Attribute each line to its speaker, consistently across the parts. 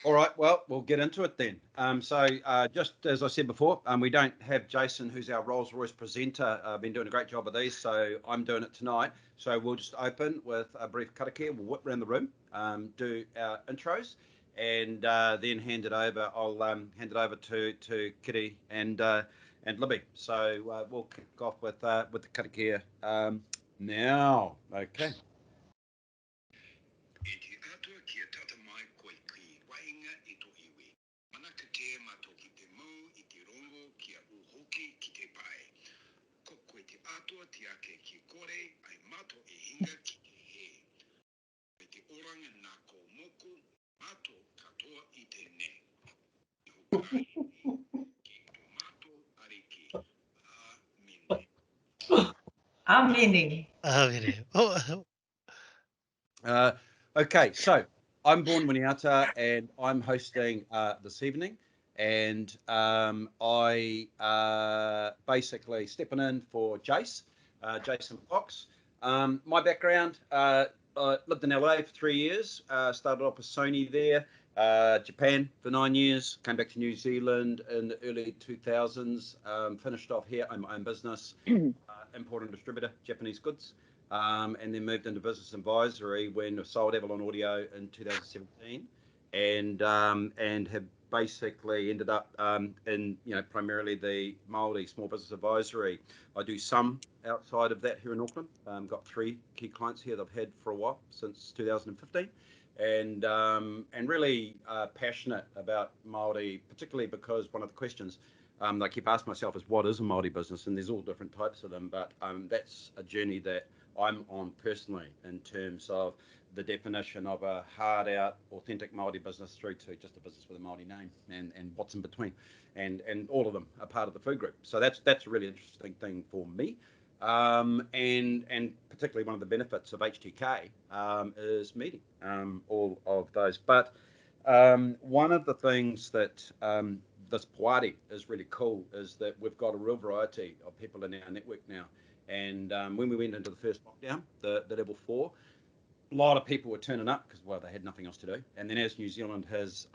Speaker 1: All right, well, we'll get into it then. So just as I said before, we don't have Jason, who's our Rolls-Royce presenter, been doing a great job of these, so I'm doing it tonight. So we'll just open with a brief karakia. We'll whip around the room, do our intros, and then hand it over. I'll hand it over to Kiri and Libby. So we'll kick off with the karakia now. Okay. Okay, so I'm born Winiata and I'm hosting this evening, and I basically stepping in for Jason Fox. My background, I lived in LA for 3 years, started off with Sony there, Japan for 9 years, came back to New Zealand in the early 2000s, finished off here, owned my own business, importer and distributor, Japanese goods. And then moved into business advisory when I sold Avalon Audio in 2017, and have basically ended up in primarily the Maori small business advisory. I do some outside of that here in Auckland. Got 3 key clients here that I've had for a while since 2015, and really passionate about Maori, particularly because one of the questions I keep asking myself is, what is a Maori business? And there's all different types of them, but that's a journey that I'm on personally in terms of the definition of a hard out, authentic Maori business through to just a business with a Maori name and what's in between. And all of them are part of the food group. So that's a really interesting thing for me. And particularly one of the benefits of HTK is meeting all of those. But one of the things that this Poari is really cool is that we've got a real variety of people in our network now. And when we went into the first lockdown, the level 4, a lot of people were turning up because, well, they had nothing else to do. And then as New Zealand has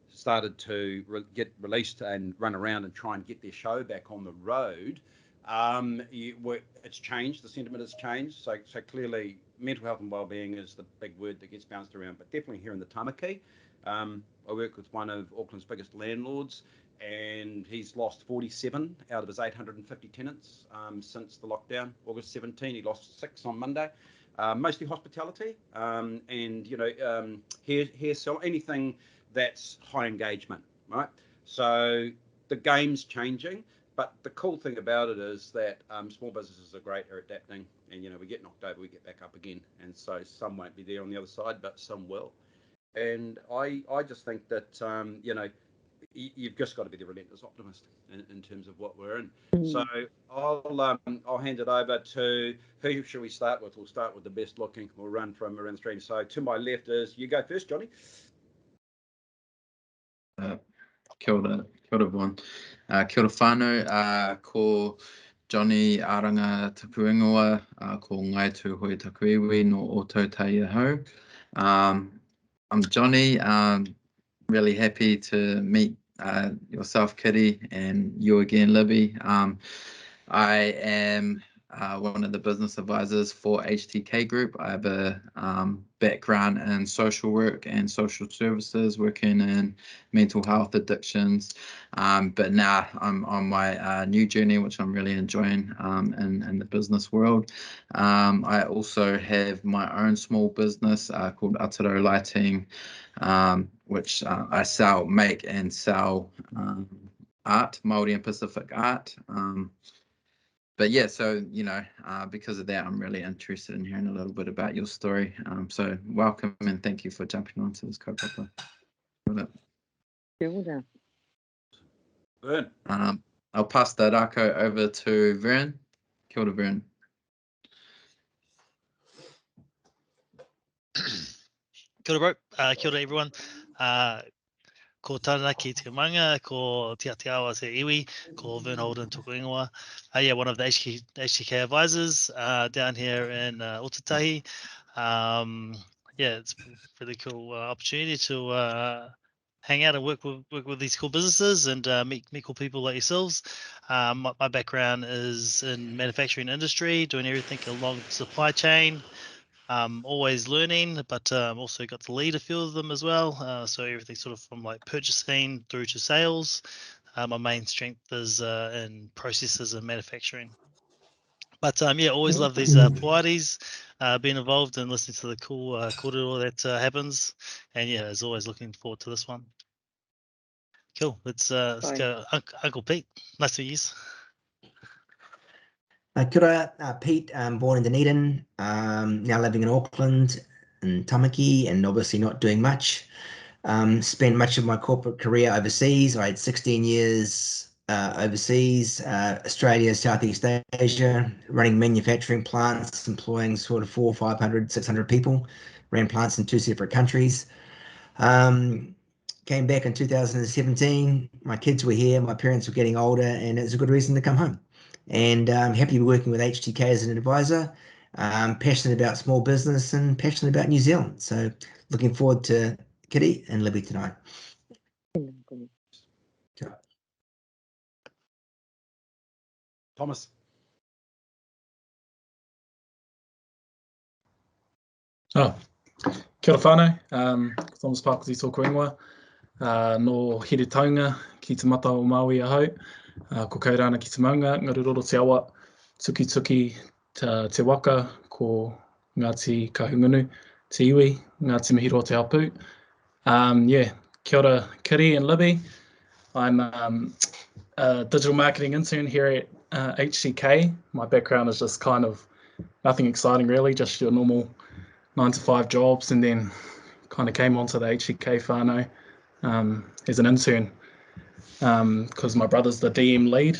Speaker 1: started to get released and run around and try and get their show back on the road, it's changed. The sentiment has changed. So clearly mental health and wellbeing is the big word that gets bounced around. But definitely here in the Tamaki, I work with one of Auckland's biggest landlords, and he's lost 47 out of his 850 tenants since the lockdown. August 17, he lost 6 on Monday, mostly hospitality, and hair salon, anything that's high engagement, right? So the game's changing, but the cool thing about it is that small businesses are great at adapting, and we get knocked over, we get back up again, and so some won't be there on the other side, but some will. And I just think that you've just got to be the relentless optimist in terms of what we're in. So I'll hand it over to, who should we start with? We'll start with the best looking. We'll run from around the stream. So to my left is, you go first, Johnny.
Speaker 2: Kia ora everyone. Kia ora whānau, ko Johnny Aranga Tapu Ingoa, ko Ngai Tu Hoi Taku Iwi no Oto Taiahau. I'm Johnny. Really happy to meet yourself, Kiri, and you again, Libby. I am one of the business advisors for HTK Group. I have a background in social work and social services, working in mental health, addictions, but now I'm on my new journey, which I'm really enjoying in the business world. I also have my own small business called Aotearoa Lighting, which I make and sell art, Maori and Pacific art. But yeah, so, because of that, I'm really interested in hearing a little bit about your story. So welcome and thank you for jumping onto this kaupapa.
Speaker 1: Vern.
Speaker 2: I'll pass the rako over to Vern. Kia ora, Vern.
Speaker 3: Kia ora, bro. Kia ora, everyone. Ko Taranaki te manga, ko Te Aotearoa Te Iwi, ko Vern Holden tuku ingoa. One of the HTK advisors down here in Otatahi. It's a really cool opportunity to hang out and work with these cool businesses and meet cool people like yourselves. My background is in manufacturing industry, doing everything along the supply chain. Always learning, but also got to lead a few of them as well. So everything sort of from like purchasing through to sales. My main strength is in processes and manufacturing. But yeah, always love these Poaris, being involved and listening to the cool kōrero that happens. And yeah, as always, looking forward to this one. Cool. Let's go, Uncle Pete. Nice to meet you.
Speaker 4: Kia ora, Pete, born in Dunedin, now living in Auckland and Tamaki, and obviously not doing much. Spent much of my corporate career overseas. I had 16 years overseas, Australia, Southeast Asia, running manufacturing plants, employing sort of 400, 500, 600 people, ran plants in 2 separate countries. Came back in 2017. My kids were here, my parents were getting older, and it's a good reason to come home. And I'm happy to be working with HTK as an advisor. Passionate about small business and passionate about New Zealand. So looking forward to Kiri and Libby tonight.
Speaker 1: Thomas.
Speaker 5: Oh, kia ora whānau, Thomas Pakuti tōku ingoa, no here taunga ki te mata o Maui ahau, ko kaurana ki te maunga, ngaruroro te awa, tuki tuki te waka, ko Ngāti Kahungunu, te iwi, Ngāti Mihi Roa Te Hapu. Yeah, kia ora Kiri and Libby. I'm a digital marketing intern here at HTK. My background is just kind of nothing exciting really, just your normal 9-to-5 jobs, and then kind of came onto the HTK whānau as an intern because my brother's the DM lead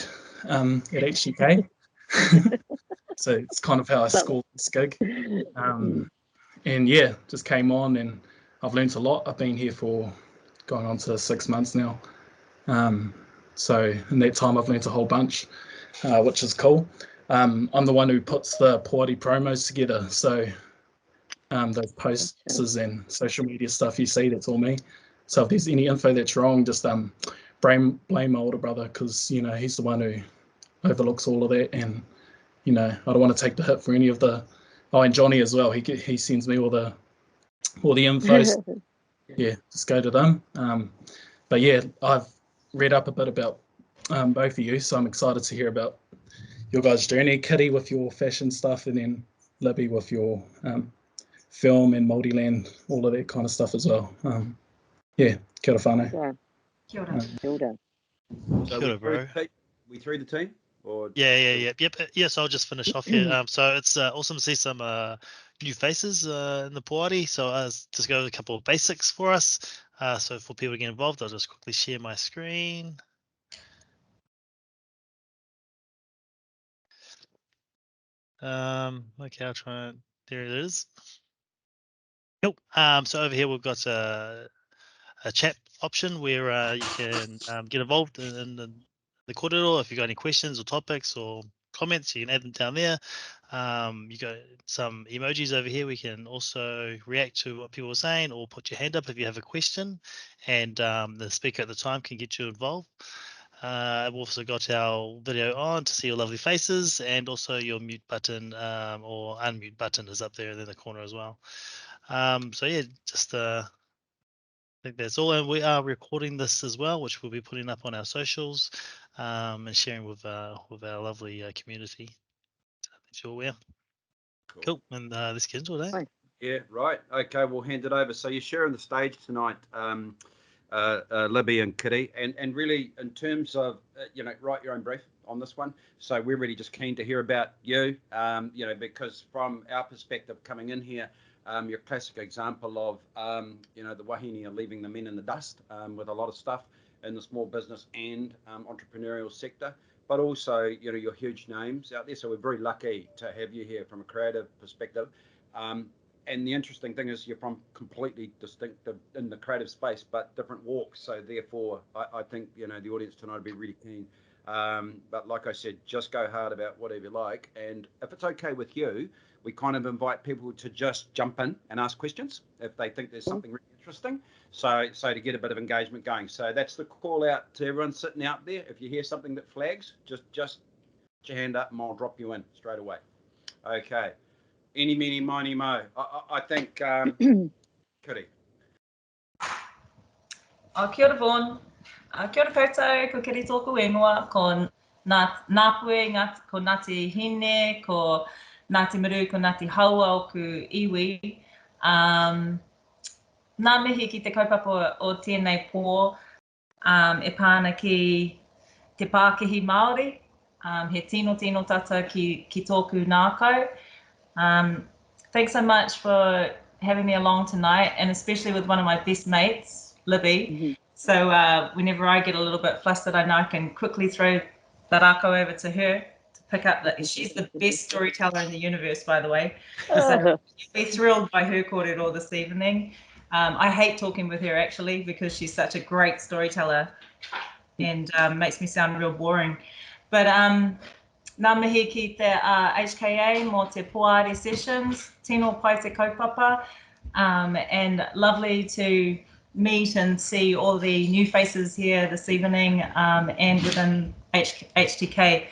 Speaker 5: at HTK. So it's kind of how I scored this gig. And yeah, just came on and I've learned a lot. I've been here for going on to 6 months now. So in that time I've learned a whole bunch, which is cool. I'm the one who puts the Poari promos together. So those posts and social media stuff you see, that's all me. So if there's any info that's wrong, just blame my older brother, because you know he's the one who overlooks all of that, and you know I don't want to take the hit for any of the. Oh, and Johnny as well. He sends me all the info. Yeah, just go to them. But yeah, I've read up a bit about both of you, so I'm excited to hear about your guys' journey. Kiri with your fashion stuff, and then Libby with your film and multi-land, all of that kind of stuff as well. Yeah, kia ora whānau.
Speaker 6: Kia ora. Kia ora.
Speaker 1: So
Speaker 3: Kia ora, bro.
Speaker 1: We through the team? Or
Speaker 3: Yep. Yes, I'll just finish off here. So it's awesome to see some new faces in the Poari. So I'll just go over a couple of basics for us. So for people to get involved, I'll just quickly share my screen. Okay, I'll try it. There it is. Cool. So over here we've got a chat option where you can get involved in the kōrero. If you've got any questions or topics or comments, you can add them down there. You got some emojis over here. We can also react to what people are saying or put your hand up if you have a question, and the speaker at the time can get you involved. I've also got our video on to see your lovely faces, and also your mute button or unmute button is up there in the corner as well. So yeah, just I think that's all, and we are recording this as well, which we'll be putting up on our socials and sharing with our lovely community. That you're aware. Cool. And let's get into it, eh?
Speaker 1: Yeah, right. Okay, we'll hand it over. So you're sharing the stage tonight, Libby and Kiri, and really in terms of write your own brief on this one. So we're really just keen to hear about you, because from our perspective coming in here, you're a classic example of the wahine are leaving the men in the dust with a lot of stuff in the small business and entrepreneurial sector, but also your huge names out there. So we're very lucky to have you here from a creative perspective. And the interesting thing is you're from completely distinctive in the creative space, but different walks. So therefore, I think the audience tonight will be really keen But like I said, just go hard about whatever you like. And if it's okay with you, we kind of invite people to just jump in and ask questions if they think there's something really interesting. So to get a bit of engagement going. So that's the call out to everyone sitting out there. If you hear something that flags, just put your hand up and I'll drop you in straight away. Okay. Any, meeny, miny, mo. I think, Kiri.
Speaker 6: Kia ora Vaughan. Kia ora koutou, ko Kiri tōku ingoa, ko Ngāpue, ko Ngāti Hine, ko Ngāti Maru, ko Ngāti Haua o ku iwi. Nā mihi ki te kaupapa o tēnei pō, e pāna ki te Pākehi Māori, he tino tata ki tōku nākau. Thanks so much for having me along tonight, and especially with one of my best mates, Libby. So whenever I get a little bit flustered, I know I can quickly throw the rako over to her to pick up that. She's the best storyteller in the universe, by the way. So you'll be thrilled by her kōrero this evening. I hate talking with her actually because she's such a great storyteller and makes me sound real boring. But nā mihi ki te HKA mō te Poari sessions, tino pai te kaupapa, and lovely to meet and see all the new faces here this evening and within HTK.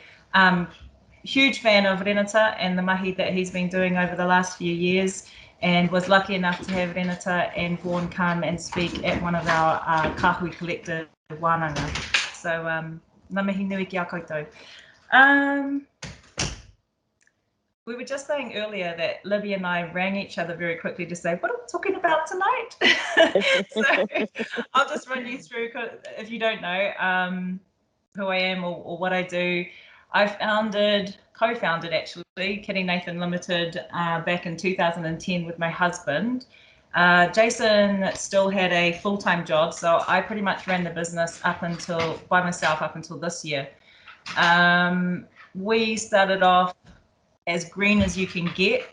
Speaker 6: Huge fan of Renata and the mahi that he's been doing over the last few years, and was lucky enough to have Renata and Vaughan come and speak at one of our KΑHUI Collective wānanga. So ngā mihi nui ki a koutou. We were just saying earlier that Libby and I rang each other very quickly to say, what are we talking about tonight? So I'll just run you through, if you don't know who I am or what I do. I co-founded actually, Kiri Nathan Limited back in 2010 with my husband. Jason still had a full-time job, so I pretty much ran the business by myself up until this year. We started off as green as you can get.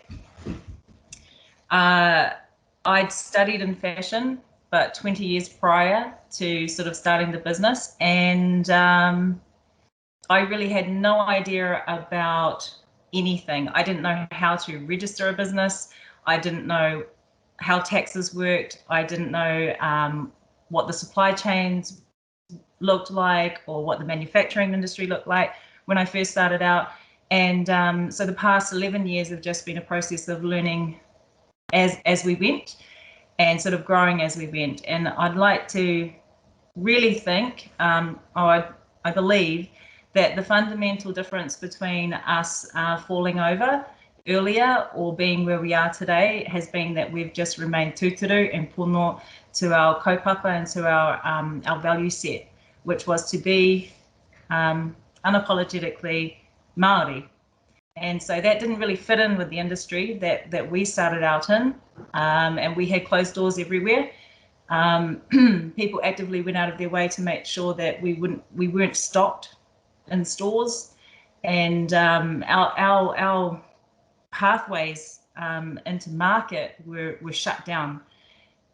Speaker 6: I'd studied in fashion, but 20 years prior to sort of starting the business, and I really had no idea about anything. I didn't know how to register a business. I didn't know how taxes worked. I didn't know what the supply chains looked like or what the manufacturing industry looked like when I first started out. And so the past 11 years have just been a process of learning as we went and sort of growing as we went. And I'd like to really think, I believe that the fundamental difference between us falling over earlier or being where we are today has been that we've just remained tūturu and pono to our kaupapa and to our value set, which was to be unapologetically Maori. And so that didn't really fit in with the industry that we started out in, and we had closed doors everywhere. People actively went out of their way to make sure that we weren't stocked in stores, and our pathways into market were shut down.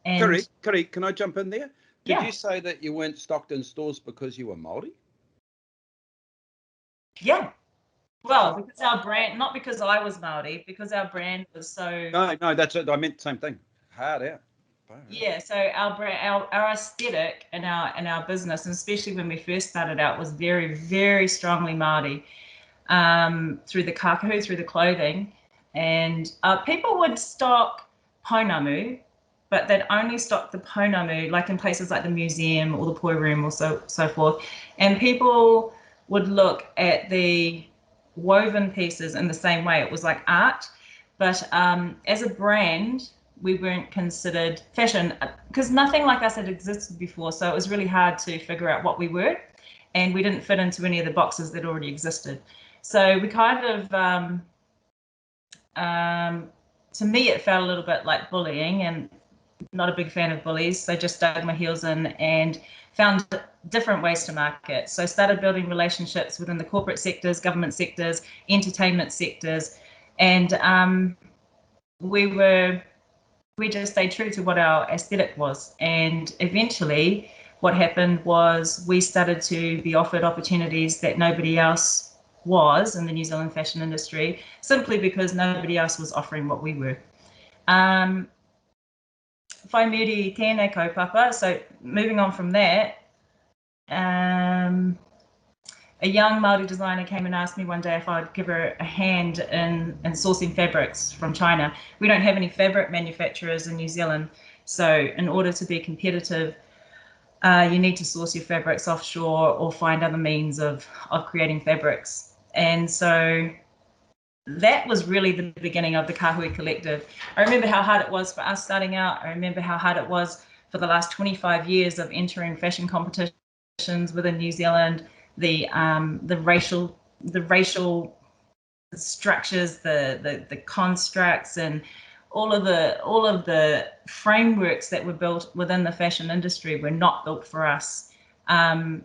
Speaker 6: And
Speaker 1: Kiri, can I jump in there? Did
Speaker 6: Yeah.
Speaker 1: you say that you weren't stocked in stores because you were Maori?
Speaker 6: Yeah. Well, because our brand, not because I was Maori, because our brand was so.
Speaker 1: No, that's it. I meant the same thing. Hard out.
Speaker 6: Yeah, so our brand, our aesthetic and our business, and especially when we first started out, was very, very strongly Maori through the kakahu, through the clothing, and people would stock pounamu, but they'd only stock the pounamu like in places like the museum or the poi room or so forth, and people would look at the woven pieces in the same way. It was like art, but as a brand, we weren't considered fashion because nothing like us had existed before. So it was really hard to figure out what we were, and we didn't fit into any of the boxes that already existed. So we kind of, to me, it felt a little bit like bullying, and not a big fan of bullies. So just dug my heels in and found different ways to market. So started building relationships within the corporate sectors, government sectors, entertainment sectors, and we just stayed true to what our aesthetic was. And eventually what happened was we started to be offered opportunities that nobody else was in the New Zealand fashion industry, simply because nobody else was offering what we were. Whai muri tēnei kaupapa. So moving on from that, a young Maori designer came and asked me one day if I'd give her a hand in sourcing fabrics from China. We don't have any fabric manufacturers in New Zealand, so in order to be competitive, you need to source your fabrics offshore or find other means of creating fabrics. And so that was really the beginning of the KΑHUI Collective. I remember how hard it was for us starting out. I remember how hard it was for the last 25 years of entering fashion competitions within New Zealand. The racial structures, the constructs, and all of the frameworks that were built within the fashion industry were not built for us. And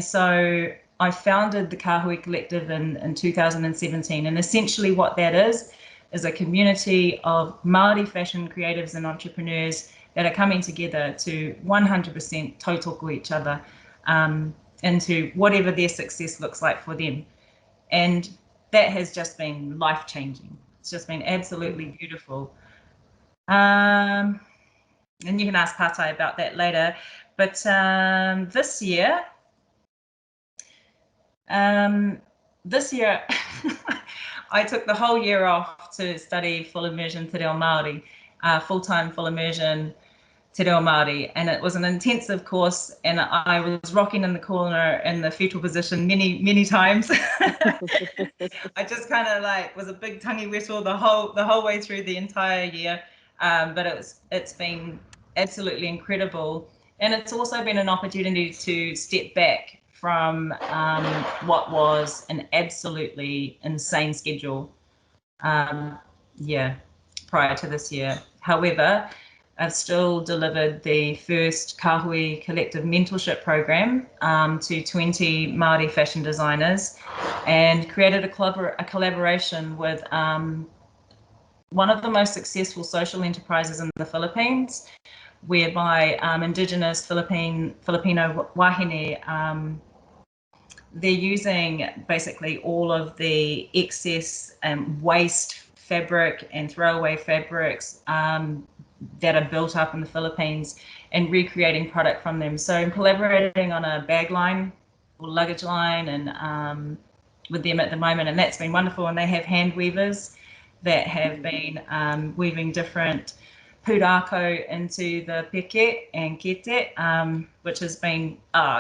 Speaker 6: so I founded the KΑHUI Collective in 2017, and essentially what that is a community of Māori fashion creatives and entrepreneurs that are coming together to 100% tautoko each other into whatever their success looks like for them. And that has just been life-changing. It's just been absolutely beautiful. And you can ask Patai about that later. But this year, I took the whole year off to study full immersion Te Reo Māori, full-time full immersion Te Reo Māori, and it was an intensive course, and I was rocking in the corner in the fetal position many times. I just kind of like was a big tongue whistle the whole way through the entire year, but it's been absolutely incredible, and it's also been an opportunity to step back from what was an absolutely insane schedule, prior to this year. However, I've still delivered the first KΑHUI Collective mentorship program to 20 Māori fashion designers, and created a collaboration with one of the most successful social enterprises in the Philippines, whereby indigenous Filipino wahine, they're using basically all of the excess and waste fabric and throwaway fabrics that are built up in the Philippines and recreating product from them. So I'm collaborating on a bag line or luggage line and with them at the moment, and that's been wonderful. And they have hand weavers that have been weaving different pūrākau into the peke and kete, which has been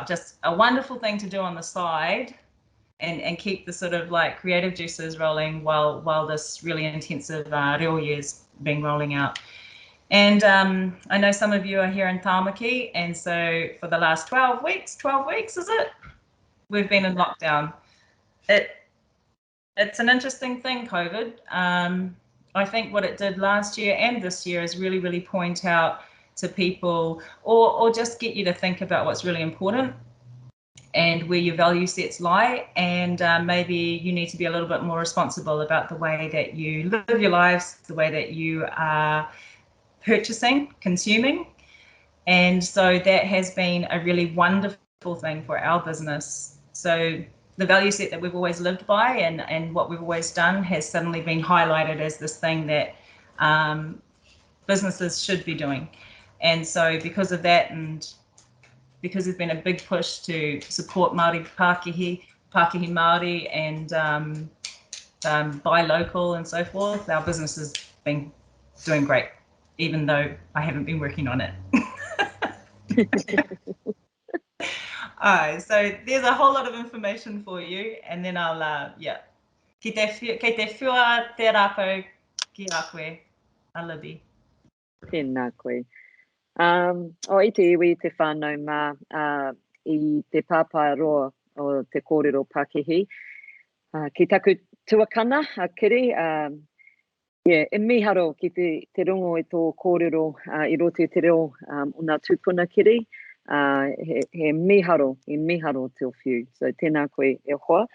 Speaker 6: just a wonderful thing to do on the side and keep the sort of like creative juices rolling while this really intensive reo year's been rolling out. And I know some of you are here in Tāmaki, and so for the last 12 weeks is it? We've been in lockdown. It's an interesting thing, COVID. I think what it did last year and this year is really, really point out to people or just get you to think about what's really important and where your value sets lie. And maybe you need to be a little bit more responsible about the way that you live your lives, the way that you are purchasing, consuming. And so that has been a really wonderful thing for our business. So the value set that we've always lived by and what we've always done has suddenly been highlighted as this thing that businesses should be doing. And so because of that, and because there's been a big push to support Māori Pākehī Māori and buy local and so forth, our business has been doing great, even though I haven't been working on it. So there's a whole lot of information for you, and then I'll, Kei te whiua te rāpau ki a koe, a Libby.
Speaker 7: Tēnā koe. O ite iwi te whānau mā I te pāpāroa o te kōrero Pākehī. Ki taku tuakana, a Kiri, e miharo ki te rongo e tō kōrero I roto te reo o nā tūpuna Kiri. He miharo te whiu. So tēnā koe e hoa.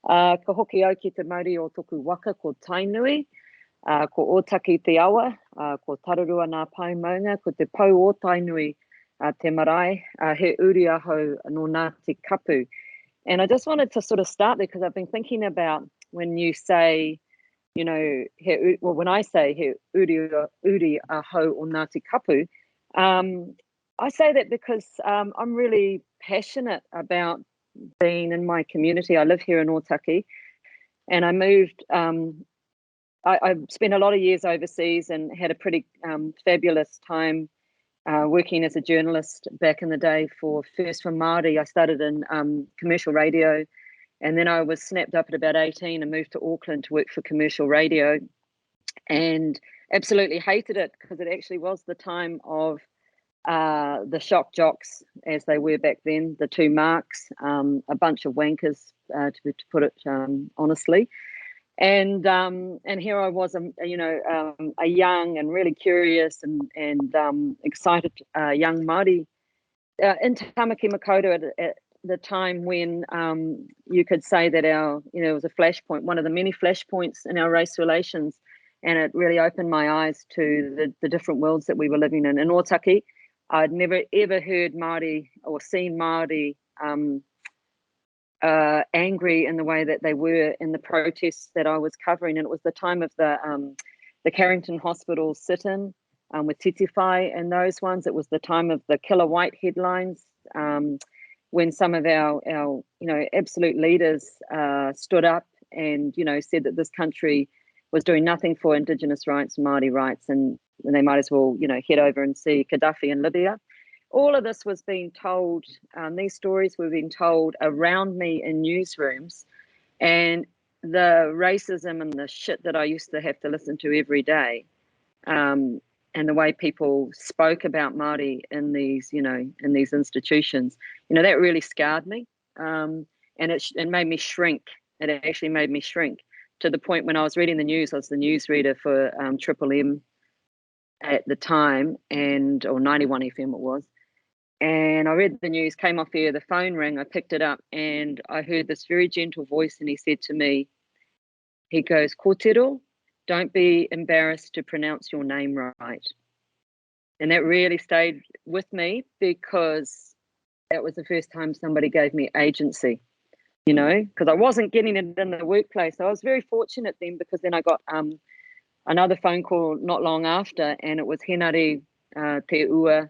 Speaker 7: Ka hoki au ki te Māori o tōku waka ko Tainui, ko Ōtaki te awa, ko Tararua nā pai maunga, ko te pau o Tainui te marae, he uri aho no Ngāti Kapu. And I just wanted to sort of start there because I've been thinking about when you say, you know, when I say he uri aho o Ngāti Kapu, I say that because I'm really passionate about being in my community. I live here in Otaki, and I moved. I spent a lot of years overseas and had a pretty fabulous time working as a journalist back in the day for Māori. I started in commercial radio, and then I was snapped up at about 18 and moved to Auckland to work for commercial radio, and absolutely hated it because it actually was the time of the shock jocks, as they were back then, the two marks, a bunch of wankers, to put it honestly. And here I was, a young and really curious and excited young Māori in Tamaki Makaurau at the time when you could say that it was a flashpoint, one of the many flashpoints in our race relations, and it really opened my eyes to the different worlds that we were living in. In Otaki, I'd never ever heard Māori or seen Māori angry in the way that they were in the protests that I was covering, and it was the time of the Carrington Hospital sit-in with Titi Whai and those ones. It was the time of the Killer White headlines, when some of our absolute leaders stood up and said that this country was doing nothing for Indigenous rights, Māori rights, and they might as well head over and see Gaddafi in Libya. All of this was being told, these stories were being told around me in newsrooms, and the racism and the shit that I used to have to listen to every day, and the way people spoke about Māori in these, in these institutions, that really scarred me, and it made me shrink. It actually made me shrink to the point when I was reading the news. I was the newsreader for Triple M at the time, or 91 FM it was. And I read the news, came off air, the phone rang, I picked it up, and I heard this very gentle voice, and he said to me, he goes, "Kōtero, don't be embarrassed to pronounce your name right." And that really stayed with me because that was the first time somebody gave me agency, because I wasn't getting it in the workplace. So I was very fortunate then, because then I got another phone call not long after, and it was Henare Te Ua,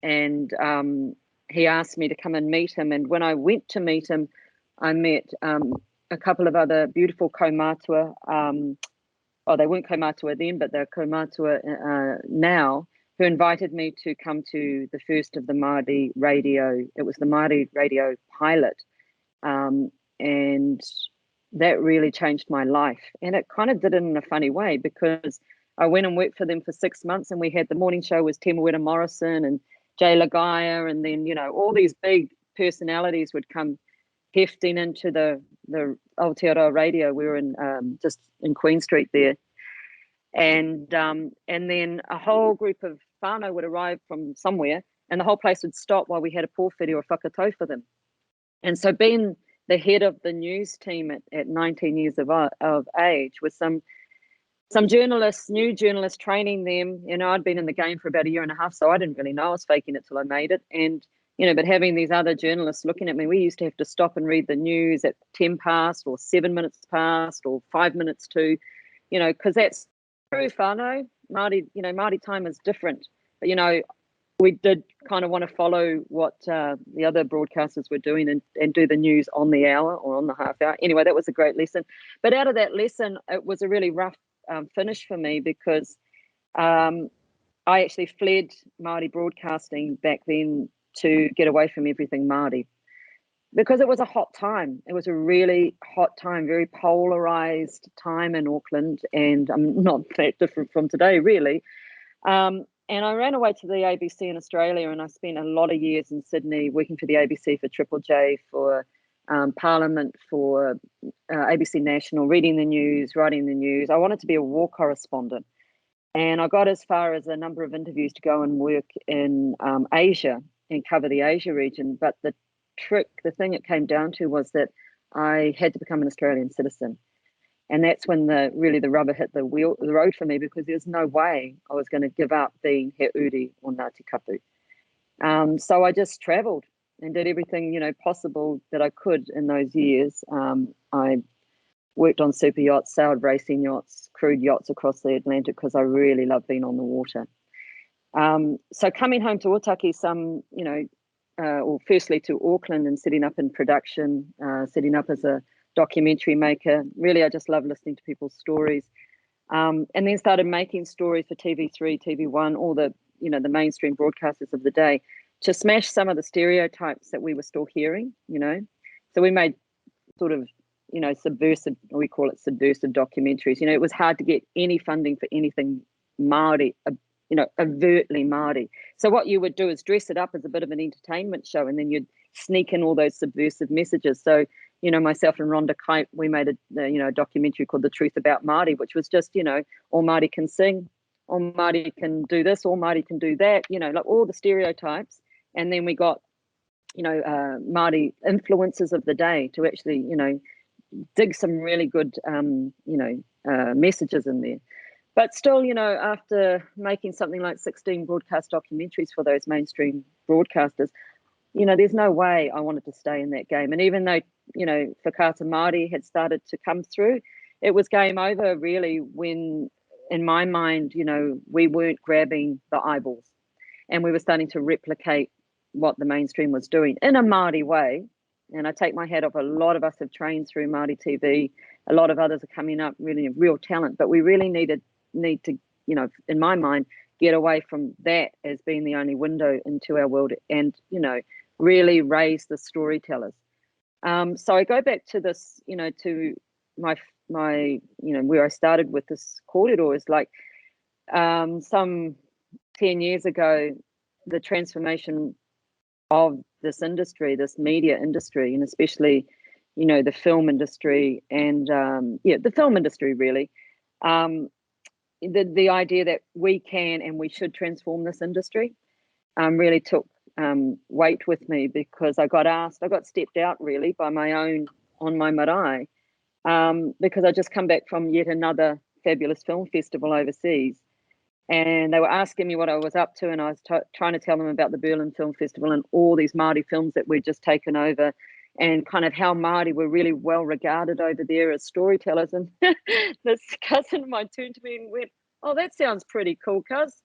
Speaker 7: and he asked me to come and meet him. And when I went to meet him, I met a couple of other beautiful kaumātua. They weren't kaumātua then, but they're kaumātua now, who invited me to come to the first of the Māori radio. It was the Māori radio pilot. And that really changed my life. And it kind of did it in a funny way, because I went and worked for them for 6 months, and we had the morning show was Temaweta Morrison and Jay Lagaya, and then all these big personalities would come hefting into the Aotearoa radio. We were in just in Queen Street there, and then a whole group of whānau would arrive from somewhere, and the whole place would stop while we had a pōwhiri or whakatau for them. And so being the head of the news team at 19 years of age, with some journalists, new journalists, training them. I'd been in the game for about a year and a half, so I didn't really know I was faking it till I made it. And, but having these other journalists looking at me, we used to have to stop and read the news at 10 past or 7 minutes past or 5 minutes to, because that's true whānau. Māori time is different. But, we did kind of want to follow what the other broadcasters were doing and do the news on the hour or on the half hour. Anyway, that was a great lesson. But out of that lesson, it was a really rough finish for me, because I actually fled Māori broadcasting back then to get away from everything Māori, because it was a hot time. It was a really hot time, very polarized time in Auckland, and I'm not that different from today, really. And I ran away to the ABC in Australia, and I spent a lot of years in Sydney working for the ABC, for Triple J, for Parliament, for ABC National, reading the news, writing the news. I wanted to be a war correspondent, and I got as far as a number of interviews to go and work in Asia and cover the Asia region. But the thing it came down to was that I had to become an Australian citizen. And that's when the rubber hit the road for me, because there's no way I was going to give up being He Uri o Ngāti Kapu. So I just travelled and did everything, possible that I could in those years. I worked on super yachts, sailed racing yachts, crewed yachts across the Atlantic because I really love being on the water. So coming home to Otaki, firstly to Auckland and setting up in production, setting up as a documentary maker. Really, I just love listening to people's stories. And then started making stories for TV3, TV1, all the, the mainstream broadcasters of the day, to smash some of the stereotypes that we were still hearing, So we made sort of, subversive, we call it subversive documentaries. It was hard to get any funding for anything Maori, overtly Maori. So what you would do is dress it up as a bit of an entertainment show, and then you'd sneak in all those subversive messages. So, myself and Rhonda Kite, we made a documentary called The Truth About Māori, which was just, all Māori can sing, all Māori can do this, all Māori can do that, like all the stereotypes. And then we got, Māori influencers of the day to actually, dig some really good, messages in there. But still, after making something like 16 broadcast documentaries for those mainstream broadcasters, there's no way I wanted to stay in that game. And even though, Whakaata Māori had started to come through, it was game over really when, in my mind, we weren't grabbing the eyeballs and we were starting to replicate what the mainstream was doing in a Māori way. And I take my hat off. A lot of us have trained through Māori TV. A lot of others are coming up, really real talent. But we really need to, in my mind, get away from that as being the only window into our world and, really raise the storytellers. So I go back to this, to my where I started with this kōrero is like some 10 years ago, the transformation of this industry, this media industry, and especially, the film industry and, the film industry really, the idea that we can and we should transform this industry really took weight with me, because I got stepped out really by on my marae, because I just come back from yet another fabulous film festival overseas. And they were asking me what I was up to, and I was trying to tell them about the Berlin Film Festival and all these Māori films that we'd just taken over, and kind of how Māori were really well regarded over there as storytellers. And this cousin of mine turned to me and went, "Oh, that sounds pretty cool, cuz.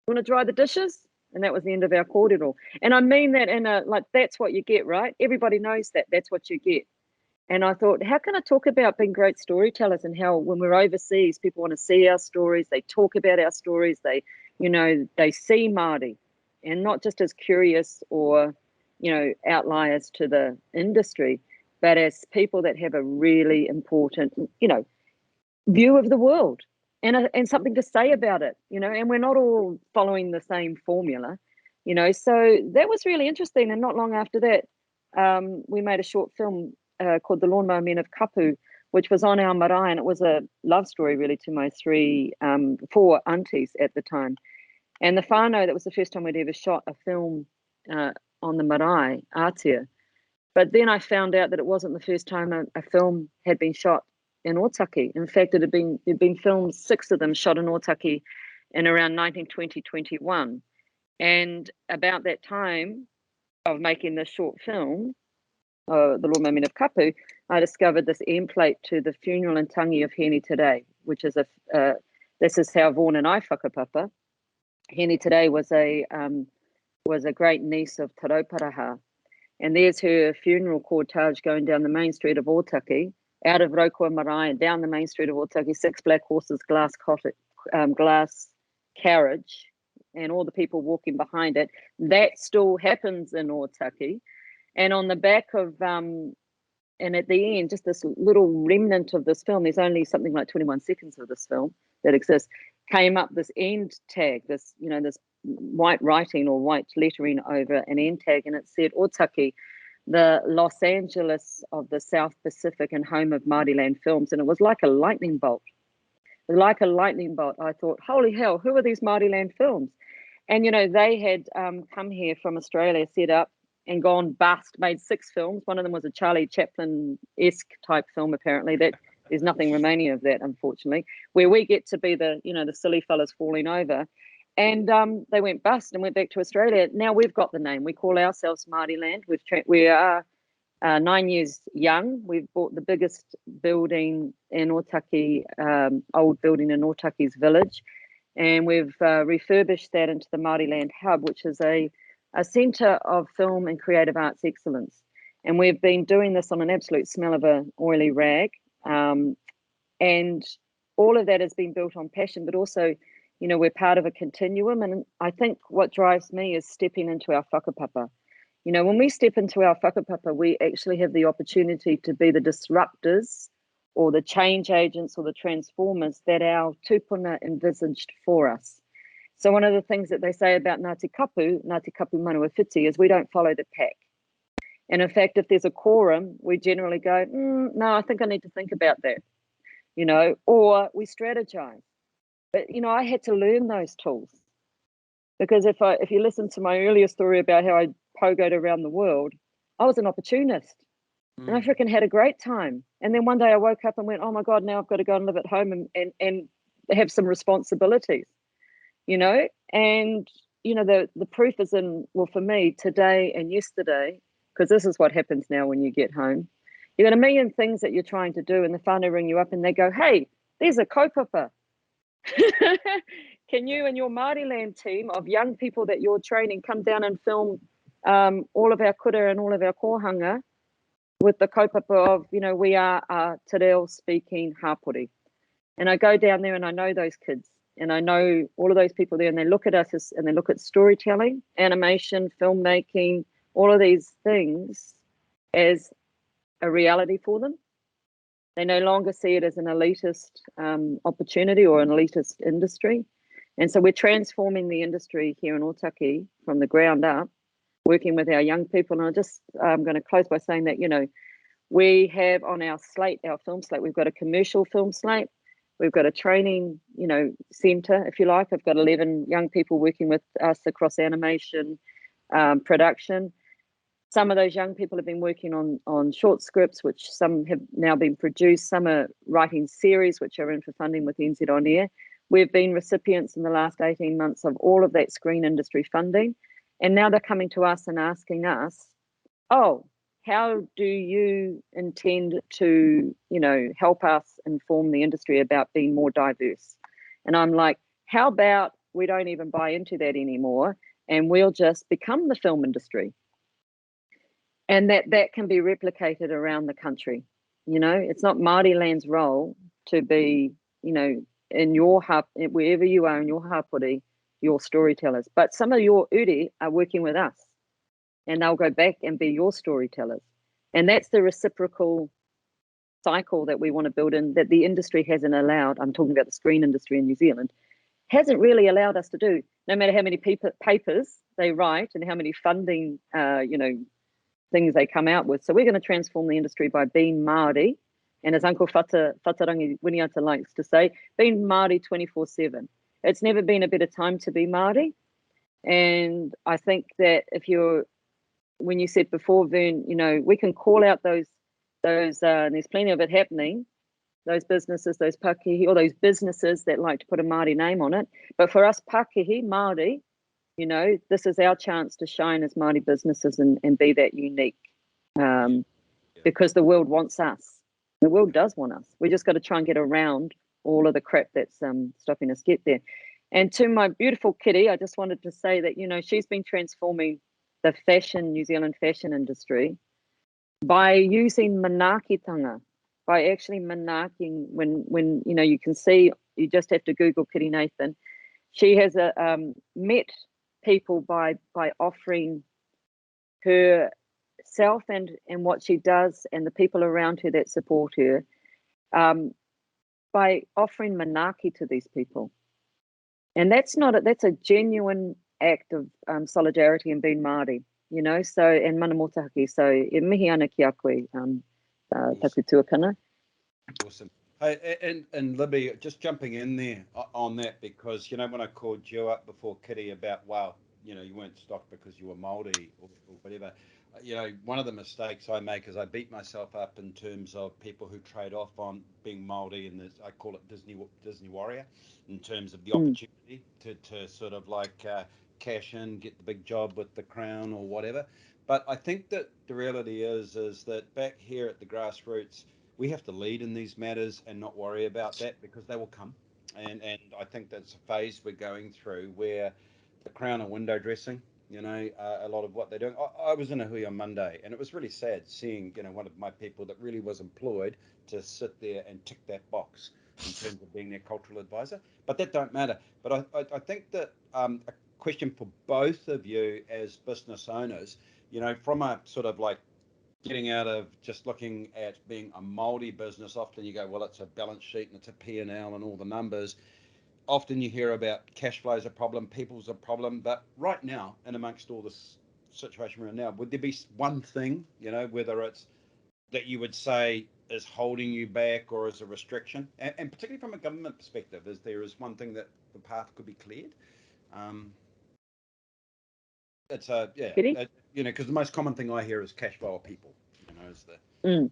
Speaker 7: Want to dry the dishes?" And that was the end of our kōrero. And I mean that in that's what you get, right? Everybody knows that. That's what you get. And I thought, how can I talk about being great storytellers and how when we're overseas, people want to see our stories, they talk about our stories, they see Māori, and not just as curious or, outliers to the industry, but as people that have a really important, view of the world and something to say about it, and we're not all following the same formula, so that was really interesting. And not long after that, we made a short film called The Lawnmower Men of Kapu, which was on our marae, and it was a love story really to my four aunties at the time. And the whānau, that was the first time we'd ever shot a film on the marae, Aotearoa. But then I found out that it wasn't the first time a film had been shot in Otaki. In fact, there'd been filmed, 6 of them shot in Otaki in around 1920-21. And about that time of making this short film, The Lawnmower Men of Kapu, I discovered this end plate to the funeral and tangi of Heni Today, which is this is how Vaughan and I whakapapa. Heni Today was a great niece of Te Rauparaha, and there's her funeral cortege going down the main street of Otaki, out of Raukua Marae and down the main street of Otaki, 6 black horses, glass carriage, and all the people walking behind it. That still happens in Otaki. And on the back of, and at the end, just this little remnant of this film, there's only something like 21 seconds of this film that exists, came up this end tag, this white writing or white lettering over an end tag, and it said Otaki, the Los Angeles of the South Pacific and home of Māori land films. And it was like a lightning bolt. Like a lightning bolt. I thought, holy hell, who are these Māori land films? And, they had come here from Australia, set up and gone bust, made 6 films. One of them was a Charlie Chaplin-esque type film, apparently. That there's nothing remaining of that, unfortunately, where we get to be the, the silly fellas falling over. And they went bust and went back to Australia. Now we've got the name. We call ourselves Māori Land. We are 9 years young. We've bought the biggest building in Otaki, old building in Otaki's village, and we've refurbished that into the Māori Land Hub, which is a centre of film and creative arts excellence. And we've been doing this on an absolute smell of an oily rag. And all of that has been built on passion, but also, you know, we're part of a continuum. And I think what drives me is stepping into our whakapapa. You know, when we step into our whakapapa, we actually have the opportunity to be the disruptors or the change agents or the transformers that our tupuna envisaged for us. So one of the things that they say about Ngāti Kapu Manuawhiti, is we don't follow the pack. And in fact, if there's a quorum, we generally go, no, I think I need to think about that, you know, or we strategize. But, you know, I had to learn those tools, because if you listen to my earlier story about how I pogoed around the world, I was an opportunist and I freaking had a great time. And then one day I woke up and went, oh my God, now I've got to go and live at home and have some responsibilities, you know? And, you know, the proof is in, well, for me, today and yesterday, because this is what happens now when you get home. You've got a million things that you're trying to do, and the whānau ring you up and they go, hey, there's a kaupapa. Can you and your Māori Land team of young people that you're training come down and film all of our kura and all of our kohanga with the kaupapa of, you know, we are a te reo speaking hapori. And I go down there and I know those kids and I know all of those people there, and they look at us and they look at storytelling, animation, filmmaking, all of these things as a reality for them. They no longer see it as an elitist opportunity or an elitist industry. And so we're transforming the industry here in Otaki from the ground up, working with our young people. And I'm going to close by saying that, you know, we have on our slate, our film slate, we've got a commercial film slate. We've got a training, you know, centre, if you like. I've got 11 young people working with us across animation, production. Some of those young people have been working on short scripts, which some have now been produced. Some are writing series, which are in for funding with NZ On Air. We've been recipients in the last 18 months of all of that screen industry funding. And now they're coming to us and asking us, oh, how do you intend to, you know, help us inform the industry about being more diverse? And I'm like, how about we don't even buy into that anymore and we'll just become the film industry? And that can be replicated around the country. You know, it's not Māori Land's role to be, you know, in your hub, wherever you are in your hapori, your storytellers. But some of your uri are working with us and they'll go back and be your storytellers. And that's the reciprocal cycle that we want to build in, that the industry hasn't allowed. I'm talking about the screen industry in New Zealand, hasn't really allowed us to do, no matter how many papers they write and how many funding, you know, things they come out with. So we're going to transform the industry by being Māori, and as Uncle Whatarangi Winiata likes to say, being Māori 24/7. It's never been a better time to be Māori. And I think that when you said before, Vern, you know, we can call out those and there's plenty of it happening, those businesses, those Pākehī, or those businesses that like to put a Māori name on it. But for us Pākehī, Māori, you know, this is our chance to shine as Māori businesses and be that unique, because the world wants us. The world does want us. We just got to try and get around all of the crap that's stopping us get there. And to my beautiful Kiri, I just wanted to say that, you know, she's been transforming the New Zealand fashion industry by using manakitanga, by actually manaking when you know, you can see, you just have to Google Kiri Nathan. She has met people by offering herself and what she does and the people around her that support her, by offering manaki to these people. And that's a genuine act of solidarity and being Māori, you know, so, and mana motahaki, so e mihi ana ki a koe, taku tuakana.
Speaker 1: Awesome. Hey, and Libby, just jumping in there on that, because, you know, when I called you up before, Kiri, about, wow, you know, you weren't stopped because you were Māori or whatever, you know, one of the mistakes I make is I beat myself up in terms of people who trade off on being Maori, and I call it Disney warrior, in terms of the opportunity to sort of like cash in, get the big job with the crown or whatever. But I think that the reality is that back here at the grassroots, we have to lead in these matters and not worry about that, because they will come. And I think that's a phase we're going through where the crown are window dressing, you know, a lot of what they're doing. I was in a hui on Monday, and it was really sad seeing, you know, one of my people that really was employed to sit there and tick that box in terms of being their cultural advisor. But that don't matter. But I think that a question for both of you as business owners, you know, from a sort of like getting out of just looking at being a Maori business, often you go, well, it's a balance sheet and it's a P&L and all the numbers. Often you hear about cash flow is a problem, people's a problem, but right now, and amongst all this situation we're in now, would there be one thing, you know, whether it's that you would say is holding you back or is a restriction, and particularly from a government perspective, is there is one thing that the path could be cleared? It's a, you know, because the most common thing I hear is cash flow of people, you know, is the...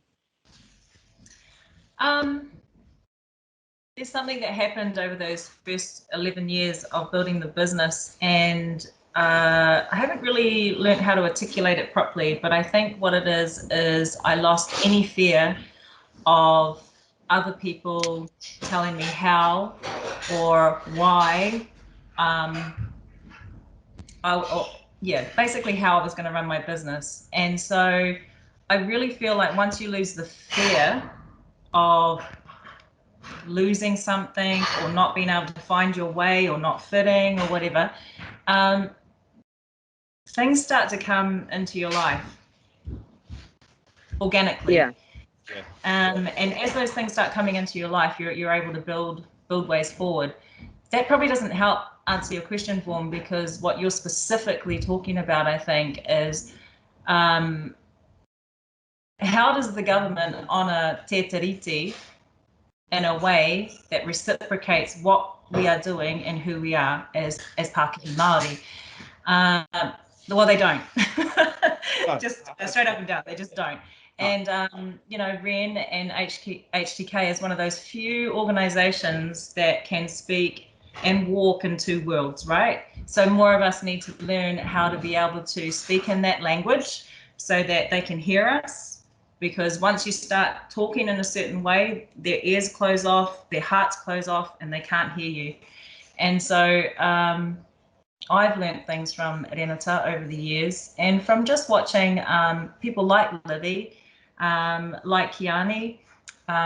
Speaker 6: There's something that happened over those first 11 years of building the business, and I haven't really learned how to articulate it properly, but I think what it is I lost any fear of other people telling me how or why, basically how I was going to run my business. And so I really feel like once you lose the fear of losing something or not being able to find your way or not fitting or whatever, things start to come into your life organically. And as those things start coming into your life, you're able to build ways forward. That probably doesn't help answer your question, Vaughan, because what you're specifically talking about, I think, is how does the government honour Te Tiriti in a way that reciprocates what we are doing and who we are as Pākehā Māori. Well, they don't. Just straight up and down, they just don't. And, you know, REN and HTK is one of those few organisations that can speak and walk in two worlds, right? So more of us need to learn how to be able to speak in that language so that they can hear us. Because once you start talking in a certain way, their ears close off, their hearts close off, and they can't hear you. And so I've learned things from Renata over the years, and from just watching people like Libby, like Kiani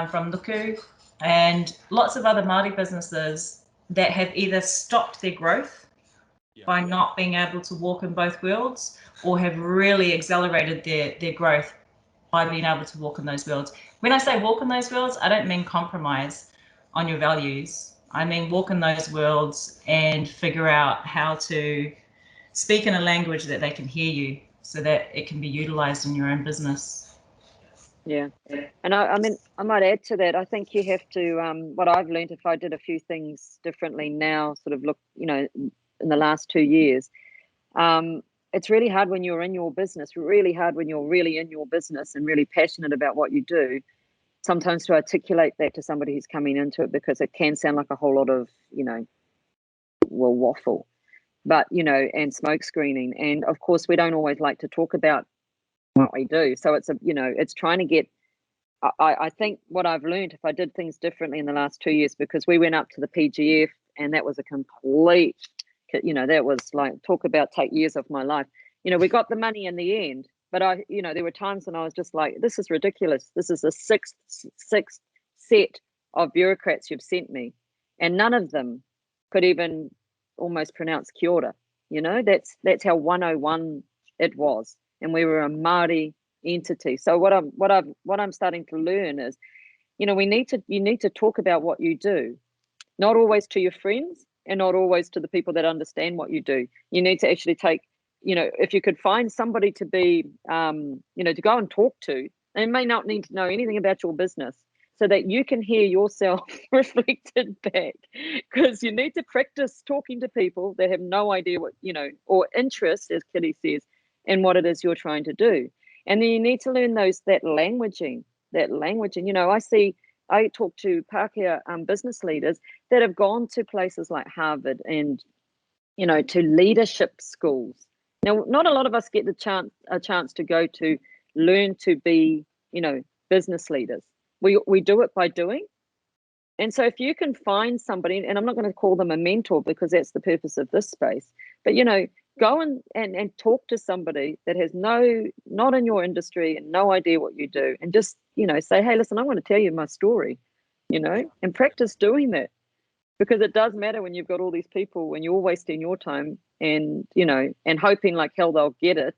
Speaker 6: from Nuku, and lots of other Māori businesses that have either stopped their growth by not being able to walk in both worlds, or have really accelerated their growth by being able to walk in those worlds. When I say walk in those worlds, I don't mean compromise on your values. I mean walk in those worlds and figure out how to speak in a language that they can hear you so that it can be utilized in your own business.
Speaker 7: Yeah. And I mean, I might add to that. I think you have to, what I've learned, if I did a few things differently now, sort of look, you know, in the last 2 years, it's really hard when you're in your business, really hard when you're really in your business and really passionate about what you do, sometimes to articulate that to somebody who's coming into it, because it can sound like a whole lot of, you know, well, waffle, but, you know, and smoke screening. And of course, we don't always like to talk about what we do. So it's, you know, it's trying to get, I think what I've learned, if I did things differently in the last 2 years, because we went up to the PGF and that was a complete, you know, that was like, talk about take years of my life. You know, we got the money in the end, but you know, there were times when I was just like, this is ridiculous. This is the sixth set of bureaucrats you've sent me. And none of them could even almost pronounce kia ora. You know, that's how 101 it was. And we were a Māori entity. So what I'm starting to learn is, you know, you need to talk about what you do, not always to your friends and not always to the people that understand what you do. You need to actually take, you know, if you could find somebody to be, you know, to go and talk to, they may not need to know anything about your business, so that you can hear yourself reflected back, because you need to practice talking to people that have no idea what, you know, or interest, as Kiri says, and what it is you're trying to do. And then you need to learn that languaging. You know, I talk to Pākehā business leaders that have gone to places like Harvard and, you know, to leadership schools. Now, not a lot of us get a chance to go to learn to be, you know, business leaders. We do it by doing. And so if you can find somebody, and I'm not going to call them a mentor because that's the purpose of this space, but, you know, go and talk to somebody that has not in your industry and no idea what you do, and just, you know, say, hey, listen, I want to tell you my story, you know, and practice doing that, because it does matter when you've got all these people when you're wasting your time and, you know, and hoping like hell they'll get it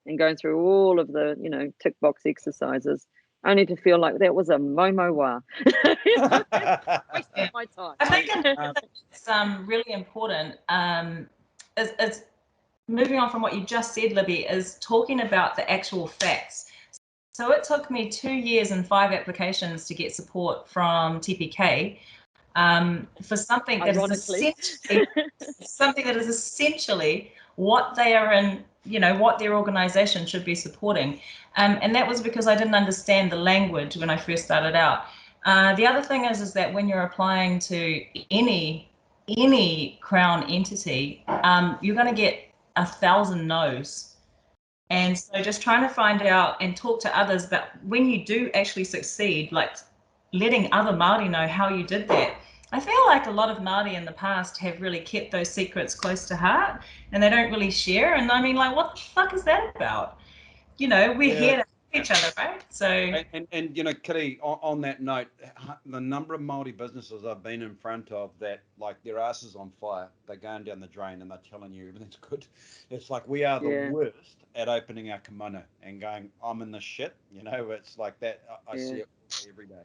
Speaker 7: and going through all of the, you know, tick box exercises, only to feel like that was a momowa. Wasting my time.
Speaker 6: I think it's really important. Is moving on from what you just said, Libby, is talking about the actual facts. So it took me 2 years and 5 applications to get support from TPK for something that is essentially what they are in, you know, what their organisation should be supporting. And that was because I didn't understand the language when I first started out. The other thing is that when you're applying to any Crown entity, you're going to get 1,000 no's. And so just trying to find out and talk to others, but when you do actually succeed, like letting other Māori know how you did that. I feel like a lot of Māori in the past have really kept those secrets close to heart and they don't really share. And I mean, like, what the fuck is that about? You know, we're here to help each other, right? So
Speaker 1: and you know, Kiri, on that note, the number of Māori businesses I've been in front of that, like, their ass is on fire, they're going down the drain and they're telling you everything's good. It's like we are the worst at opening our kimono and going, I'm in the shit. You know, it's like that. I see it every day.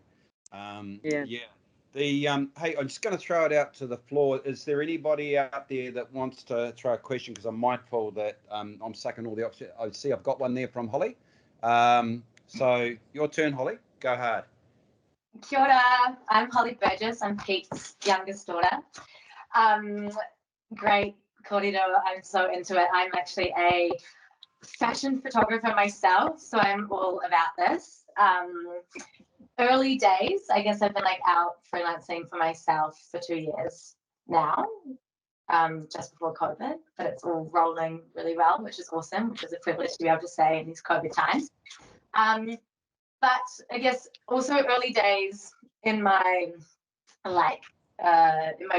Speaker 1: Hey, I'm just going to throw it out to the floor. Is there anybody out there that wants to throw a question? Because I'm mindful that I'm sucking all the options. I see I've got one there from Holly. So your turn, Holly. Go hard.
Speaker 8: Kia ora. I'm Holly Burgess. I'm Pete's youngest daughter. Great kōrero. I'm so into it. I'm actually a fashion photographer myself, so I'm all about this. Early days, I guess I've been like out freelancing for myself for 2 years now, just before COVID, but it's all rolling really well, which is awesome, which is a privilege to be able to say in these COVID times. But I guess also early days in my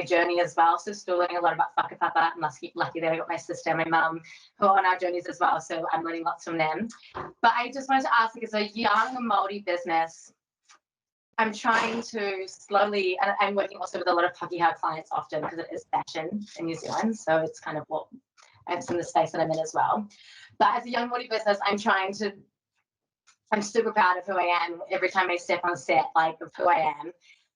Speaker 8: journey as well, so still learning a lot about whakapapa. I'm lucky that I got my sister and my mum who are on our journeys as well, so I'm learning lots from them. But I just wanted to ask, as a young Māori business, I'm trying to slowly, and I'm working also with a lot of Pākehā clients often because it is fashion in New Zealand, so it's kind of what it's in the space that I'm in as well. But as a young Māori business, I'm super proud of who I am every time I step on set, like of who I am.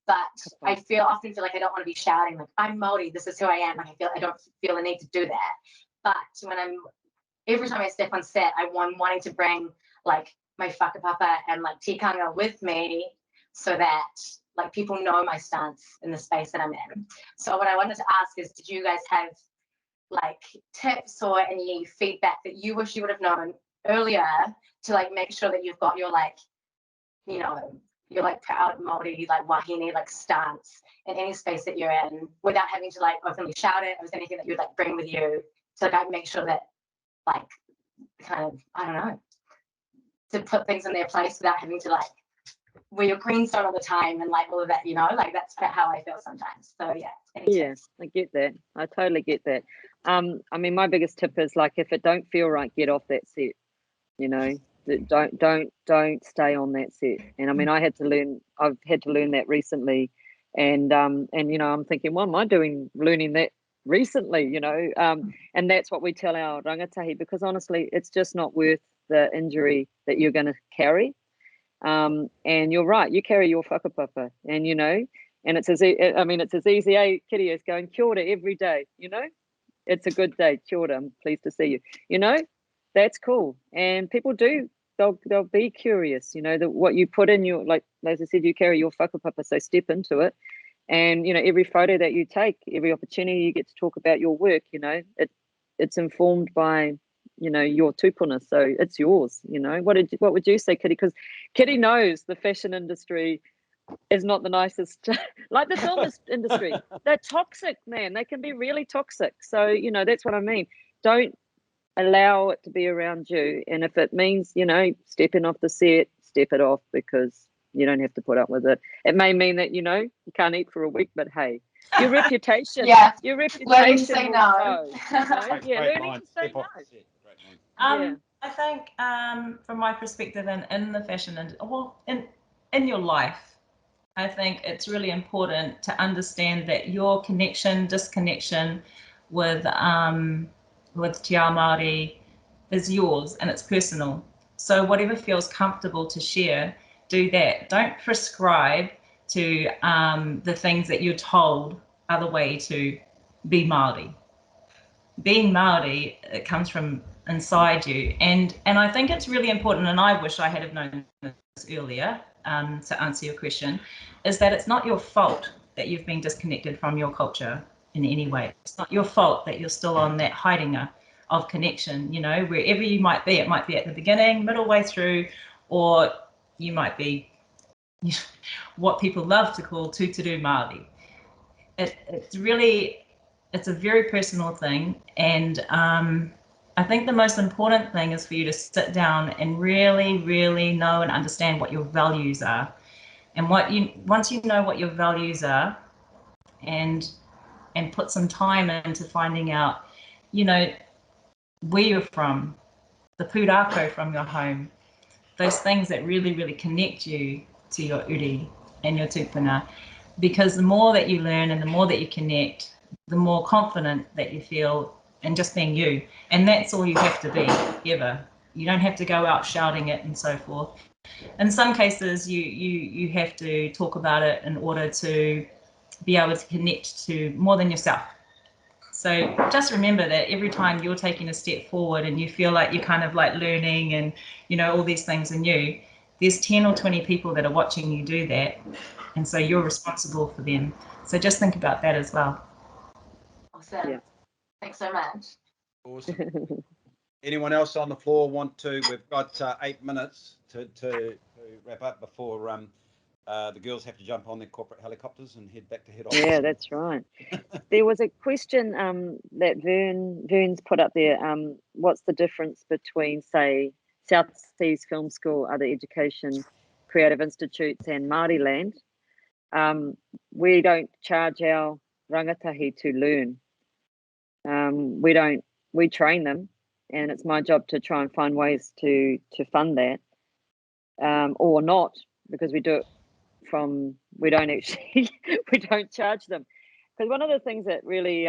Speaker 8: But I often feel like I don't want to be shouting like, I'm Māori, this is who I am. Like I don't feel the need to do that. But every time I step on set, I'm wanting to bring like my whakapapa and like tikanga with me, so that like people know my stance in the space that I'm in. So what I wanted to ask is, did you guys have like tips or any feedback that you wish you would have known earlier to like make sure that you've got your like, you know, your like proud Māori like wahine like stance in any space that you're in without having to like openly shout it? Or was there anything that you would like bring with you to like make sure that like kind of, I don't know, to put things in their place without having to like wear your green stone all the time and like all of that, you know, like that's how I feel sometimes. So I get that.
Speaker 7: I totally get that. I mean, my biggest tip is like, if it don't feel right, get off that set, you know. Don't stay on that set. And I mean, I've had to learn that recently, and you know, I'm thinking, what am I doing learning that recently, you know? And that's what we tell our rangatahi, because honestly, it's just not worth the injury that you're going to carry. And you're right, you carry your whakapapa, and you know, and it's as easy, Kiri, as going kia ora every day, you know. It's a good day, kia ora, I'm pleased to see you, you know. That's cool. And people they'll be curious, you know, that what you put in your, like as I said, you carry your whakapapa, so step into it. And you know, every photo that you take, every opportunity you get to talk about your work, you know, it's informed by you know, your tupuna, so it's yours. You know, what would you say, Kiri? Because Kiri knows the fashion industry is not the nicest, like the film industry. They're toxic, man. They can be really toxic. So, you know, that's what I mean. Don't allow it to be around you. And if it means, you know, stepping off the set, step it off, because you don't have to put up with it. It may mean that, you know, you can't eat for a week, but hey, your reputation, your reputation
Speaker 8: learning to say
Speaker 7: will
Speaker 8: no.
Speaker 7: go, you know? Yeah, learning to say no.
Speaker 6: I think from my perspective, in the fashion and in your life, I think it's really important to understand that your disconnection with Te Ao Māori is yours and it's personal. So whatever feels comfortable to share, do that. Don't prescribe to the things that you're told are the way to be Māori. Being Māori, it comes from inside you, and I think it's really important, and I wish I had have known this earlier, to answer your question, is that it's not your fault that you've been disconnected from your culture in any way. It's not your fault that you're still on that haidinga of connection, you know, wherever you might be. It might be at the beginning, middle way through, or you might be what people love to call tūturu Māori. It's a very personal thing, and I think the most important thing is for you to sit down and really, really know and understand what your values are. And once you know what your values are, and put some time into finding out, you know, where you're from, the pūrākau from your home, those things that really, really connect you to your uri and your tupuna. Because the more that you learn and the more that you connect, the more confident that you feel in just being you. And that's all you have to be, ever. You don't have to go out shouting it and so forth. In some cases, you have to talk about it in order to be able to connect to more than yourself. So just remember that every time you're taking a step forward and you feel like you're kind of like learning and, you know, all these things in you, there's 10 or 20 people that are watching you do that. And so you're responsible for them. So just think about that as well.
Speaker 8: Awesome. Yeah. Thanks so much.
Speaker 1: Awesome. Anyone else on the floor want to? We've got 8 minutes to wrap up before the girls have to jump on their corporate helicopters and head back to head office.
Speaker 7: Yeah, that's right. There was a question that Vern's put up there. What's the difference between, say, South Seas Film School, other education, creative institutes, and Māori land? We don't charge our rangatahi to learn. We train them, and it's my job to try and find ways to fund that, or not, because we do it we don't charge them. Because one of the things that really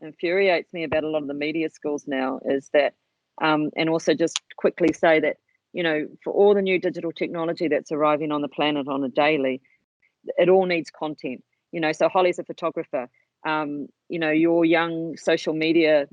Speaker 7: infuriates me about a lot of the media schools now is that, and also just quickly say that, you know, for all the new digital technology that's arriving on the planet on a daily, it all needs content. You know, so Holly's a photographer. You know, your young social media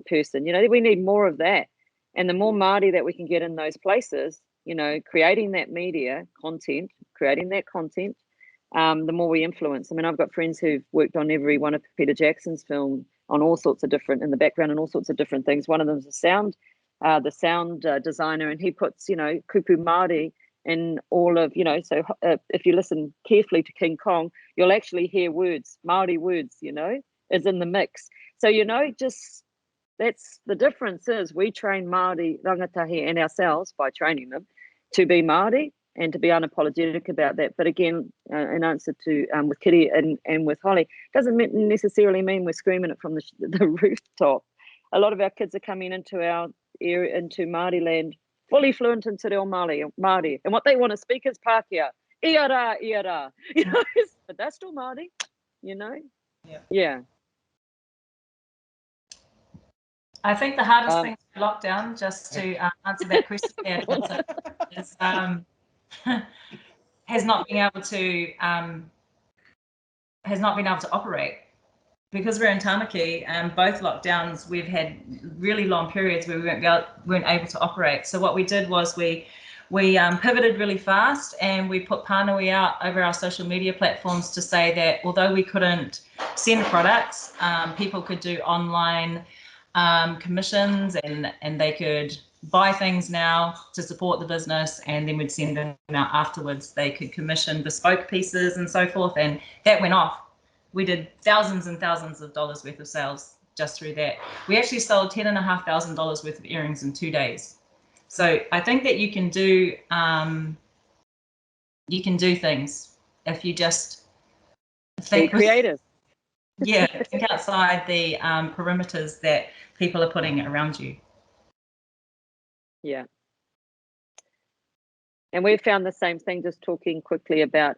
Speaker 7: person, you know, we need more of that. And the more Māori that we can get in those places, you know, creating that media content, the more we influence. I mean, I've got friends who've worked on every one of Peter Jackson's film on all sorts of different, in the background and all sorts of different things. One of them is the sound designer, and he puts, you know, kupu Māori in all of, you know, so if you listen carefully to King Kong, you'll actually hear words, Māori words, you know, is in the mix. So, you know, just that's the difference is we train Māori rangatahi and ourselves by training them to be Māori and to be unapologetic about that. But again, in answer to with Kiri and with Holly, doesn't necessarily mean we're screaming it from the rooftop. A lot of our kids are coming into our area, into Māori land, fully fluent in Te Reo Māori, and what they want to speak is Pākehā, iara, you know, but that's still Māori, you know. Yeah.
Speaker 6: I think the hardest thing for lockdown, just to answer that question, is has not been able to operate. Because we're in Tāmaki, both lockdowns, we've had really long periods where we weren't able to operate. So what we did was we pivoted really fast, and we put pānui out over our social media platforms to say that although we couldn't send products, people could do online commissions, and they could buy things now to support the business, and then we'd send them out afterwards. They could commission bespoke pieces and so forth, and that went off. We did thousands and thousands of dollars worth of sales just through that. We actually sold $10,500 worth of earrings in 2 days. So I think that you can do things if you just think
Speaker 7: creative.
Speaker 6: Yeah, think outside the perimeters that people are putting around you.
Speaker 7: Yeah. And we've found the same thing, just talking quickly about,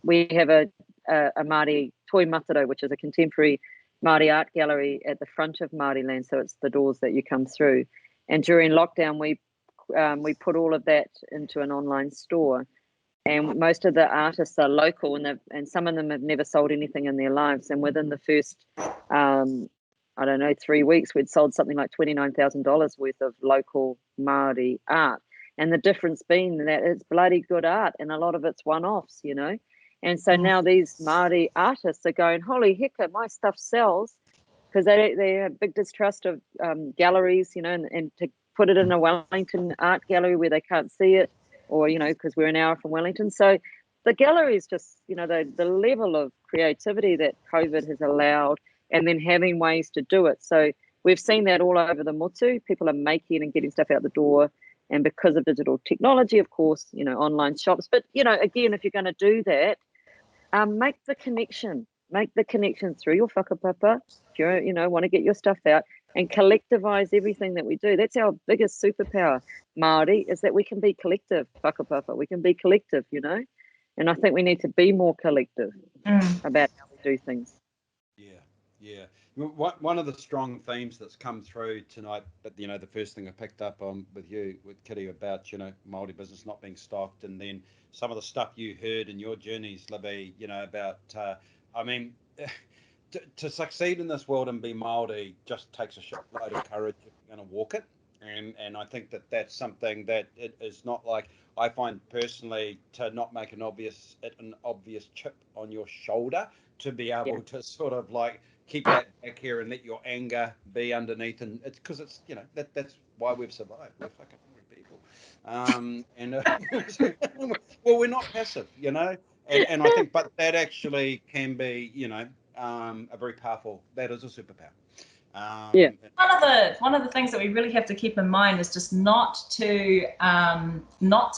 Speaker 7: we have a Māori Toi Mataro, which is a contemporary Māori art gallery at the front of Māori land, so it's the doors that you come through. And during lockdown, we put all of that into an online store. And most of the artists are local, and some of them have never sold anything in their lives. And within the first, 3 weeks, we'd sold something like $29,000 worth of local Māori art. And the difference being that it's bloody good art, and a lot of it's one-offs, you know. And so now these Māori artists are going, holy heck, my stuff sells, because they have big distrust of galleries, you know, and to put it in a Wellington art gallery where they can't see it, or, you know, because we're an hour from Wellington. So the gallery is just, you know, the level of creativity that COVID has allowed, and then having ways to do it. So we've seen that all over the motu. People are making and getting stuff out the door. And because of digital technology, of course, you know, online shops. But, you know, again, if you're going to do that, make the connection through your whakapapa. If you know, want to get your stuff out, and collectivize everything that we do. That's our biggest superpower, Māori, is that we can be collective, whakapapa. We can be collective, you know. And I think we need to be more collective about how we do things.
Speaker 1: Yeah. One of the strong themes that's come through tonight, but, you know, the first thing I picked up on with Kiri, about, you know, Māori business not being stocked, and then some of the stuff you heard in your journeys, Libby, you know, about, I mean, to succeed in this world and be Māori just takes a shitload of courage if you're going to walk it. And I think that that's something that it is not like, I find personally, to not make an obvious chip on your shoulder, to be able to sort of like keep that back here and let your anger be underneath. And it's because it's, you know, that's why we've survived. We're fucking hungry people. Well, we're not passive, you know. And I think, but that actually can be, you know, a very powerful, that is a superpower.
Speaker 6: One of the things that we really have to keep in mind is just not to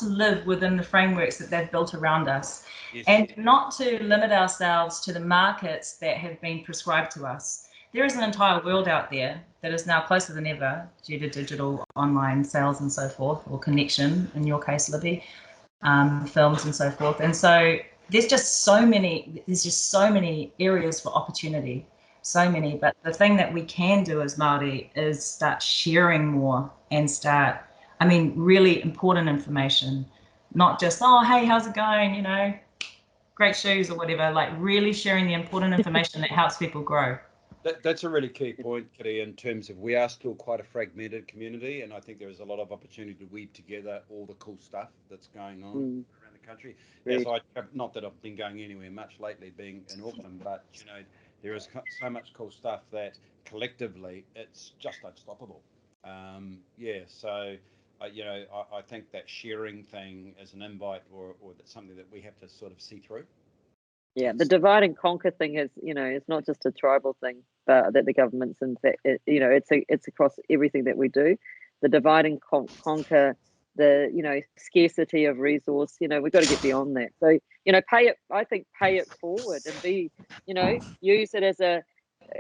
Speaker 6: live within the frameworks that they've built around us, and not to limit ourselves to the markets that have been prescribed to us. There is an entire world out there that is now closer than ever due to digital online sales and so forth, or connection, in your case, Libby, films and so forth. And so there's just so many areas for opportunity. So many, but the thing that we can do as Māori is start sharing more, and really important information, not just, oh, hey, how's it going? You know, great shoes or whatever, like really sharing the important information that helps people grow.
Speaker 1: That's a really key point, Kiri, in terms of we are still quite a fragmented community, and I think there is a lot of opportunity to weave together all the cool stuff that's going on around the country. Not that I've been going anywhere much lately, being in Auckland, but, you know, there is so much cool stuff that collectively it's just unstoppable. So you know, I think that sharing thing is an invite, or that's something that we have to sort of see through.
Speaker 7: Yeah, the divide and conquer thing is, you know, it's not just a tribal thing, but that the government's, in fact, you know, it's across everything that we do. The divide and conquer, the, you know, scarcity of resource, you know, we've got to get beyond that. So, you know, pay it forward, and be, you know, use it as a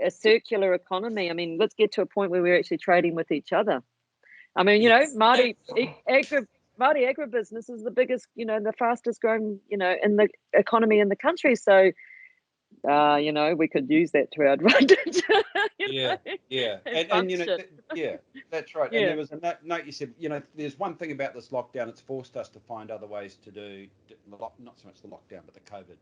Speaker 7: circular economy. I mean, let's get to a point where we're actually trading with each other. I mean, you know, Māori agribusiness is the biggest, you know, the fastest growing, you know, in the economy in the country. So, you know, we could use that to our advantage.
Speaker 1: And you know, that's right. And there was a note you said, you know, there's one thing about this lockdown, it's forced us to find other ways to do, not so much the lockdown, but the COVID,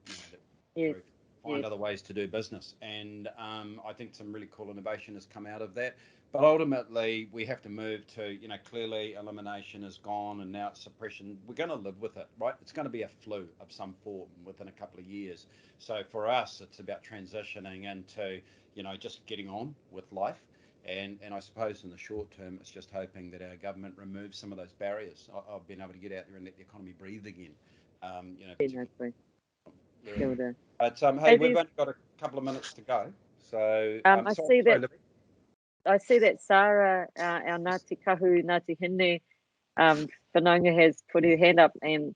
Speaker 1: you know, find other ways to do business. And I think some really cool innovation has come out of that. But ultimately, we have to move to, you know, clearly elimination is gone, and now it's suppression. We're going to live with it, right? It's going to be a flu of some form within a couple of years. So for us, it's about transitioning into, you know, just getting on with life. And I suppose in the short term, it's just hoping that our government removes some of those barriers. I've been able to get out there and let the economy breathe again.
Speaker 7: Exactly.
Speaker 1: Yeah. But hey, we've only got a couple of minutes to go. So
Speaker 7: I see that Sarah, our Ngāti Kahu, Ngāti Hine, Whanaunga has put her hand up, and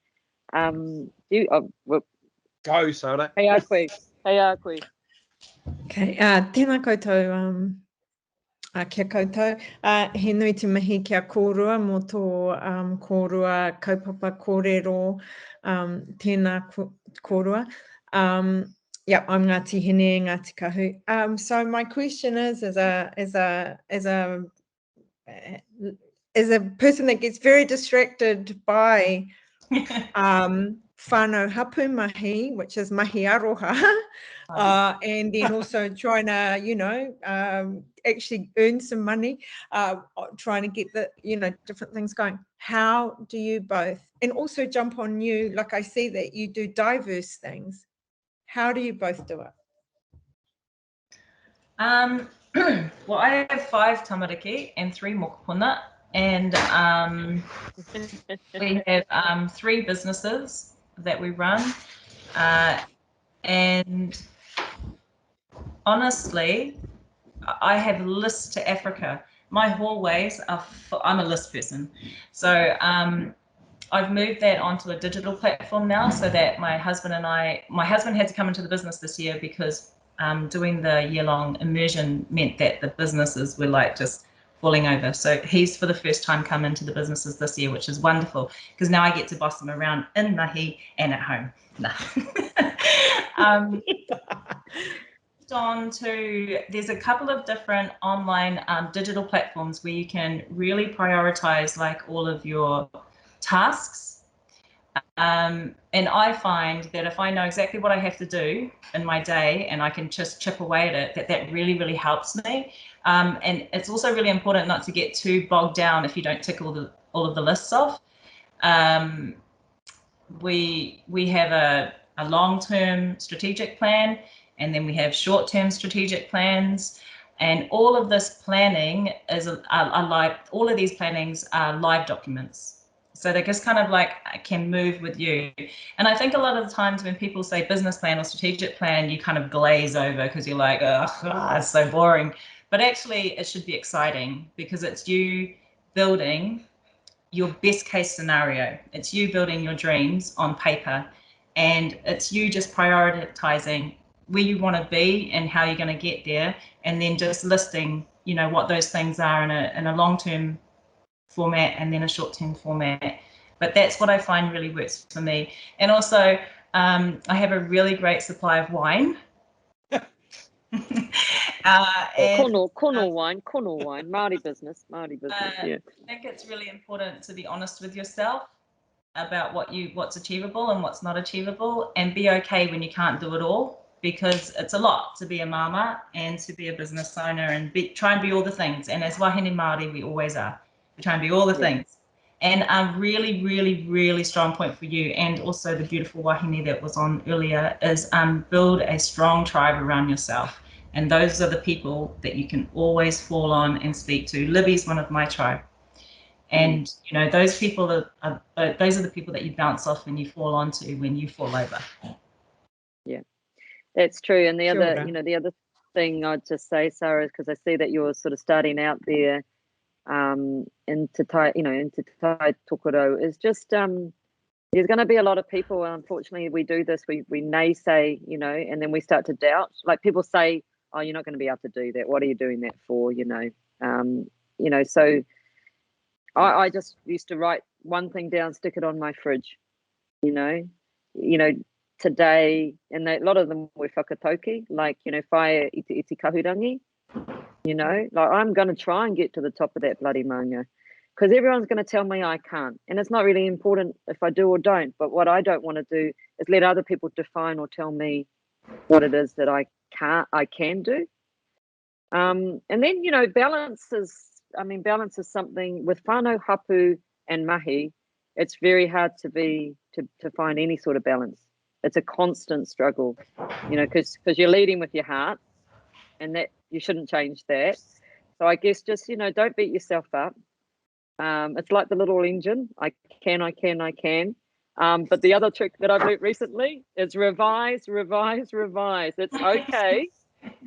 Speaker 1: go, Sarah.
Speaker 7: Hei a koe. Hei a koe.
Speaker 9: Okay, tēnā koutou, kia koutou. He nui te mihi kia kōrua mō tō kōrua kaupapa kōrero, tēnā kōrua. Yeah, I'm Ngāti Hine, Ngāti Kahu. So my question is, as a person that gets very distracted by whānau hapu mahi, which is mahi aroha, and then also trying to, actually earn some money, trying to get the, different things going. How do you both, and also jump on you, like I see that you do diverse things. How do you both do it?
Speaker 6: Well, I have 5 tamariki and 3 mokopuna, and we have 3 businesses that we run, and honestly, I have lists to Africa. My hallways are I'm a list person, so I've moved that onto a digital platform now, so that my husband had to come into the business this year because doing the year-long immersion meant that the businesses were like just falling over. So he's for the first time come into the businesses this year, which is wonderful because now I get to boss them around in mahi and at home. There's a couple of different online digital platforms where you can really prioritize like all of your tasks. And I find that if I know exactly what I have to do in my day and I can just chip away at it, that really, really helps me. And it's also really important not to get too bogged down if you don't tick all of the lists off. We have a long-term strategic plan, and then we have short-term strategic plans. And all of this planning is all of these plannings are live documents. So they just kind of like can move with you. And I think a lot of the times when people say business plan or strategic plan, you kind of glaze over because you're like, oh, it's so boring. But actually it should be exciting because it's you building your best case scenario. It's you building your dreams on paper, and it's you just prioritizing where you want to be and how you're going to get there, and then just listing, what those things are in a long-term format and then a short-term format. But that's what I find really works for me. And also, I have a really great supply of wine.
Speaker 7: Kono wine, Maori business, yeah.
Speaker 6: I think it's really important to be honest with yourself about what's achievable and what's not achievable, and be okay when you can't do it all, because it's a lot to be a mama and to be a business owner and try and be all the things. And as wahine Māori, we always are. We try and be all the things. And a really, really, really strong point for you, and also the beautiful wahine that was on earlier, is build a strong tribe around yourself. And those are the people that you can always fall on and speak to. Libby's one of my tribe. And, those people those are the people that you bounce off and you fall onto when you fall over.
Speaker 7: Yeah, that's true. And the other thing I'd just say, Sarah, is because I see that you're sort of starting out there into Tai Tokoro, is just there's going to be a lot of people. Unfortunately, we do this. We naysay, and then we start to doubt. Like people say, "Oh, you're not going to be able to do that. What are you doing that for?" So I just used to write one thing down, stick it on my fridge. Today, and a lot of them were whakatauki, like whae iti kahurangi. Like I'm going to try and get to the top of that bloody maunga, because everyone's going to tell me I can't, and it's not really important if I do or don't. But what I don't want to do is let other people define or tell me what it is that I can do. And then balance is something with whānau hapu and mahi. It's very hard to find any sort of balance. It's a constant struggle, because you're leading with your heart, and that you shouldn't change that. So I guess just, you know, don't beat yourself up. It's like the little engine. I can. But the other trick that I've learned recently is revise. It's okay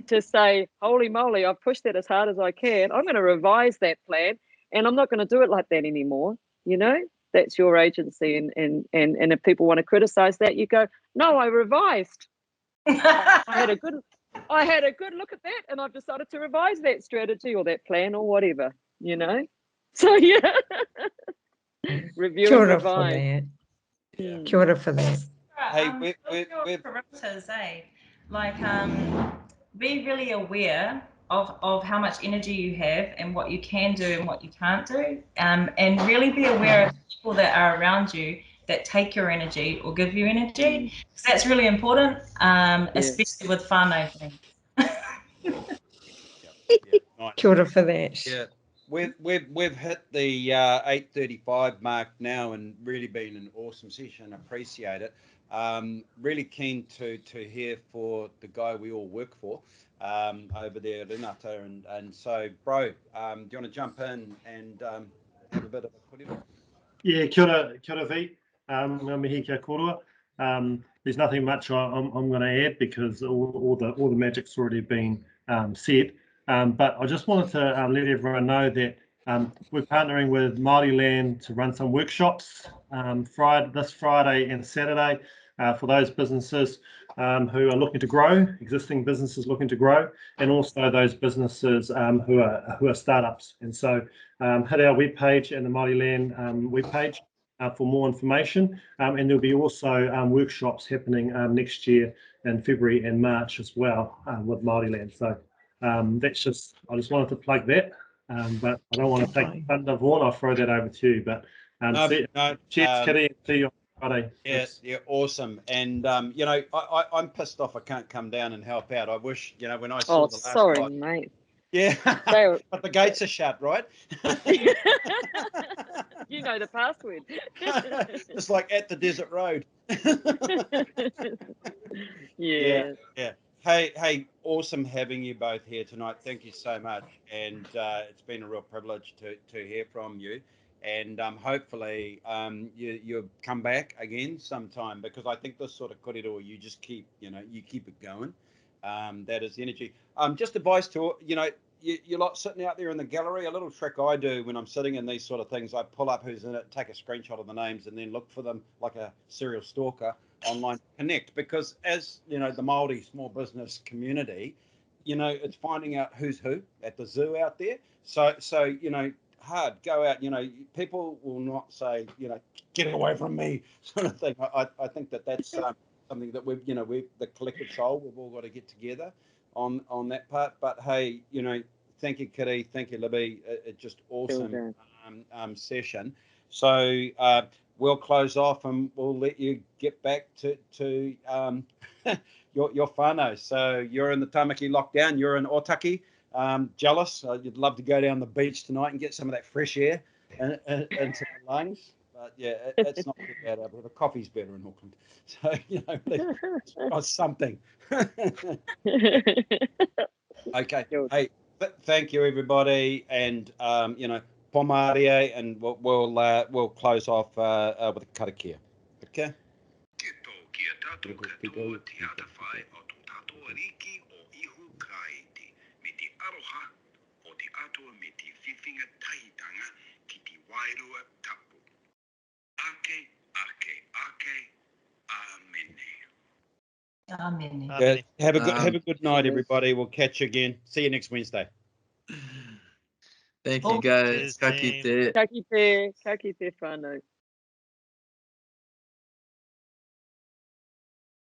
Speaker 7: to say, holy moly, I've pushed that as hard as I can. I'm going to revise that plan, and I'm not going to do it like that anymore. You know, that's your agency. And if people want to criticize that, you go, no, I revised. I had a good look at that, and I've decided to revise that strategy or that plan or whatever, you know. So yeah, review and revise.
Speaker 9: Yeah. Kia ora for that.
Speaker 1: Hey,
Speaker 6: we're parameters, eh? Like, be really aware of how much energy you have and what you can do and what you can't do, and really be aware of people that are around you that take your energy or give you energy, because that's really important, especially with whānau things.
Speaker 1: Nice.
Speaker 9: Kia ora for that.
Speaker 1: Yeah, we've hit the 8:35 mark now, and really been an awesome session. Appreciate it. Really keen to hear for the guy we all work for over there, Renata, and so, bro, do you want to jump in and have a bit of a kōrero?
Speaker 10: Yeah, kia ora Vi. Mihi kia korua. There's nothing much I'm going to add because all the magic's already been said. But I just wanted to let everyone know that we're partnering with Māori Land to run some workshops this Friday and Saturday for those businesses who are looking to grow, existing businesses looking to grow, and also those businesses who are startups. And so hit our webpage and the Māori Land webpage for more information. And there'll be also workshops happening next year in February and March as well with Māori Land. So that's just, I just wanted to plug that, but I don't want to take thunder, Vaughan. I'll throw that over to you. But cheers, Kiri, and see you on Friday.
Speaker 1: Yeah, yeah, awesome. And you know, I'm pissed off I can't come down and help out. I wish, you know, when I saw the last
Speaker 7: sorry, mate.
Speaker 1: Yeah, but the gates are shut, right?
Speaker 7: You know the password.
Speaker 1: It's like at the desert road. Yeah. Hey, awesome having you both here tonight. Thank you so much, and it's been a real privilege to hear from you. And hopefully you'll come back again sometime, because I think this sort of kōrero, you just keep, you know, you keep it going. That is energy. Just advice to, you know, you're lot sitting out there in the gallery. A little trick I do when I'm sitting in these sort of things, I pull up who's in it, take a screenshot of the names, and then look for them like a serial stalker online, connect, because as you know, the Maori small business community, you know, it's finding out who's who at the zoo out there. So you know, hard go out. You know, people will not say, you know, get away from me, sort of thing. I think that's something that we've, you know, the collective soul, we've all got to get together on that part. But hey, you know, thank you, Kiri, thank you, Libby. It's just awesome session. So we'll close off and we'll let you get back to your whānau. So you're in the Tamaki lockdown, you're in Otaki. Jealous. You'd love to go down the beach tonight and get some of that fresh air into the lungs. But yeah, it's not too bad. But the coffee's better in Auckland. So, you know, it's got something. Okay. Hey, thank you, everybody. And, you know, Poari, and we'll close off with a karakia. Okay?
Speaker 6: Amen.
Speaker 1: Yeah, have a good night, everybody. We'll catch you again. See you next Wednesday.
Speaker 2: Thank you, guys. Ka kite.
Speaker 7: Ka kite whānau.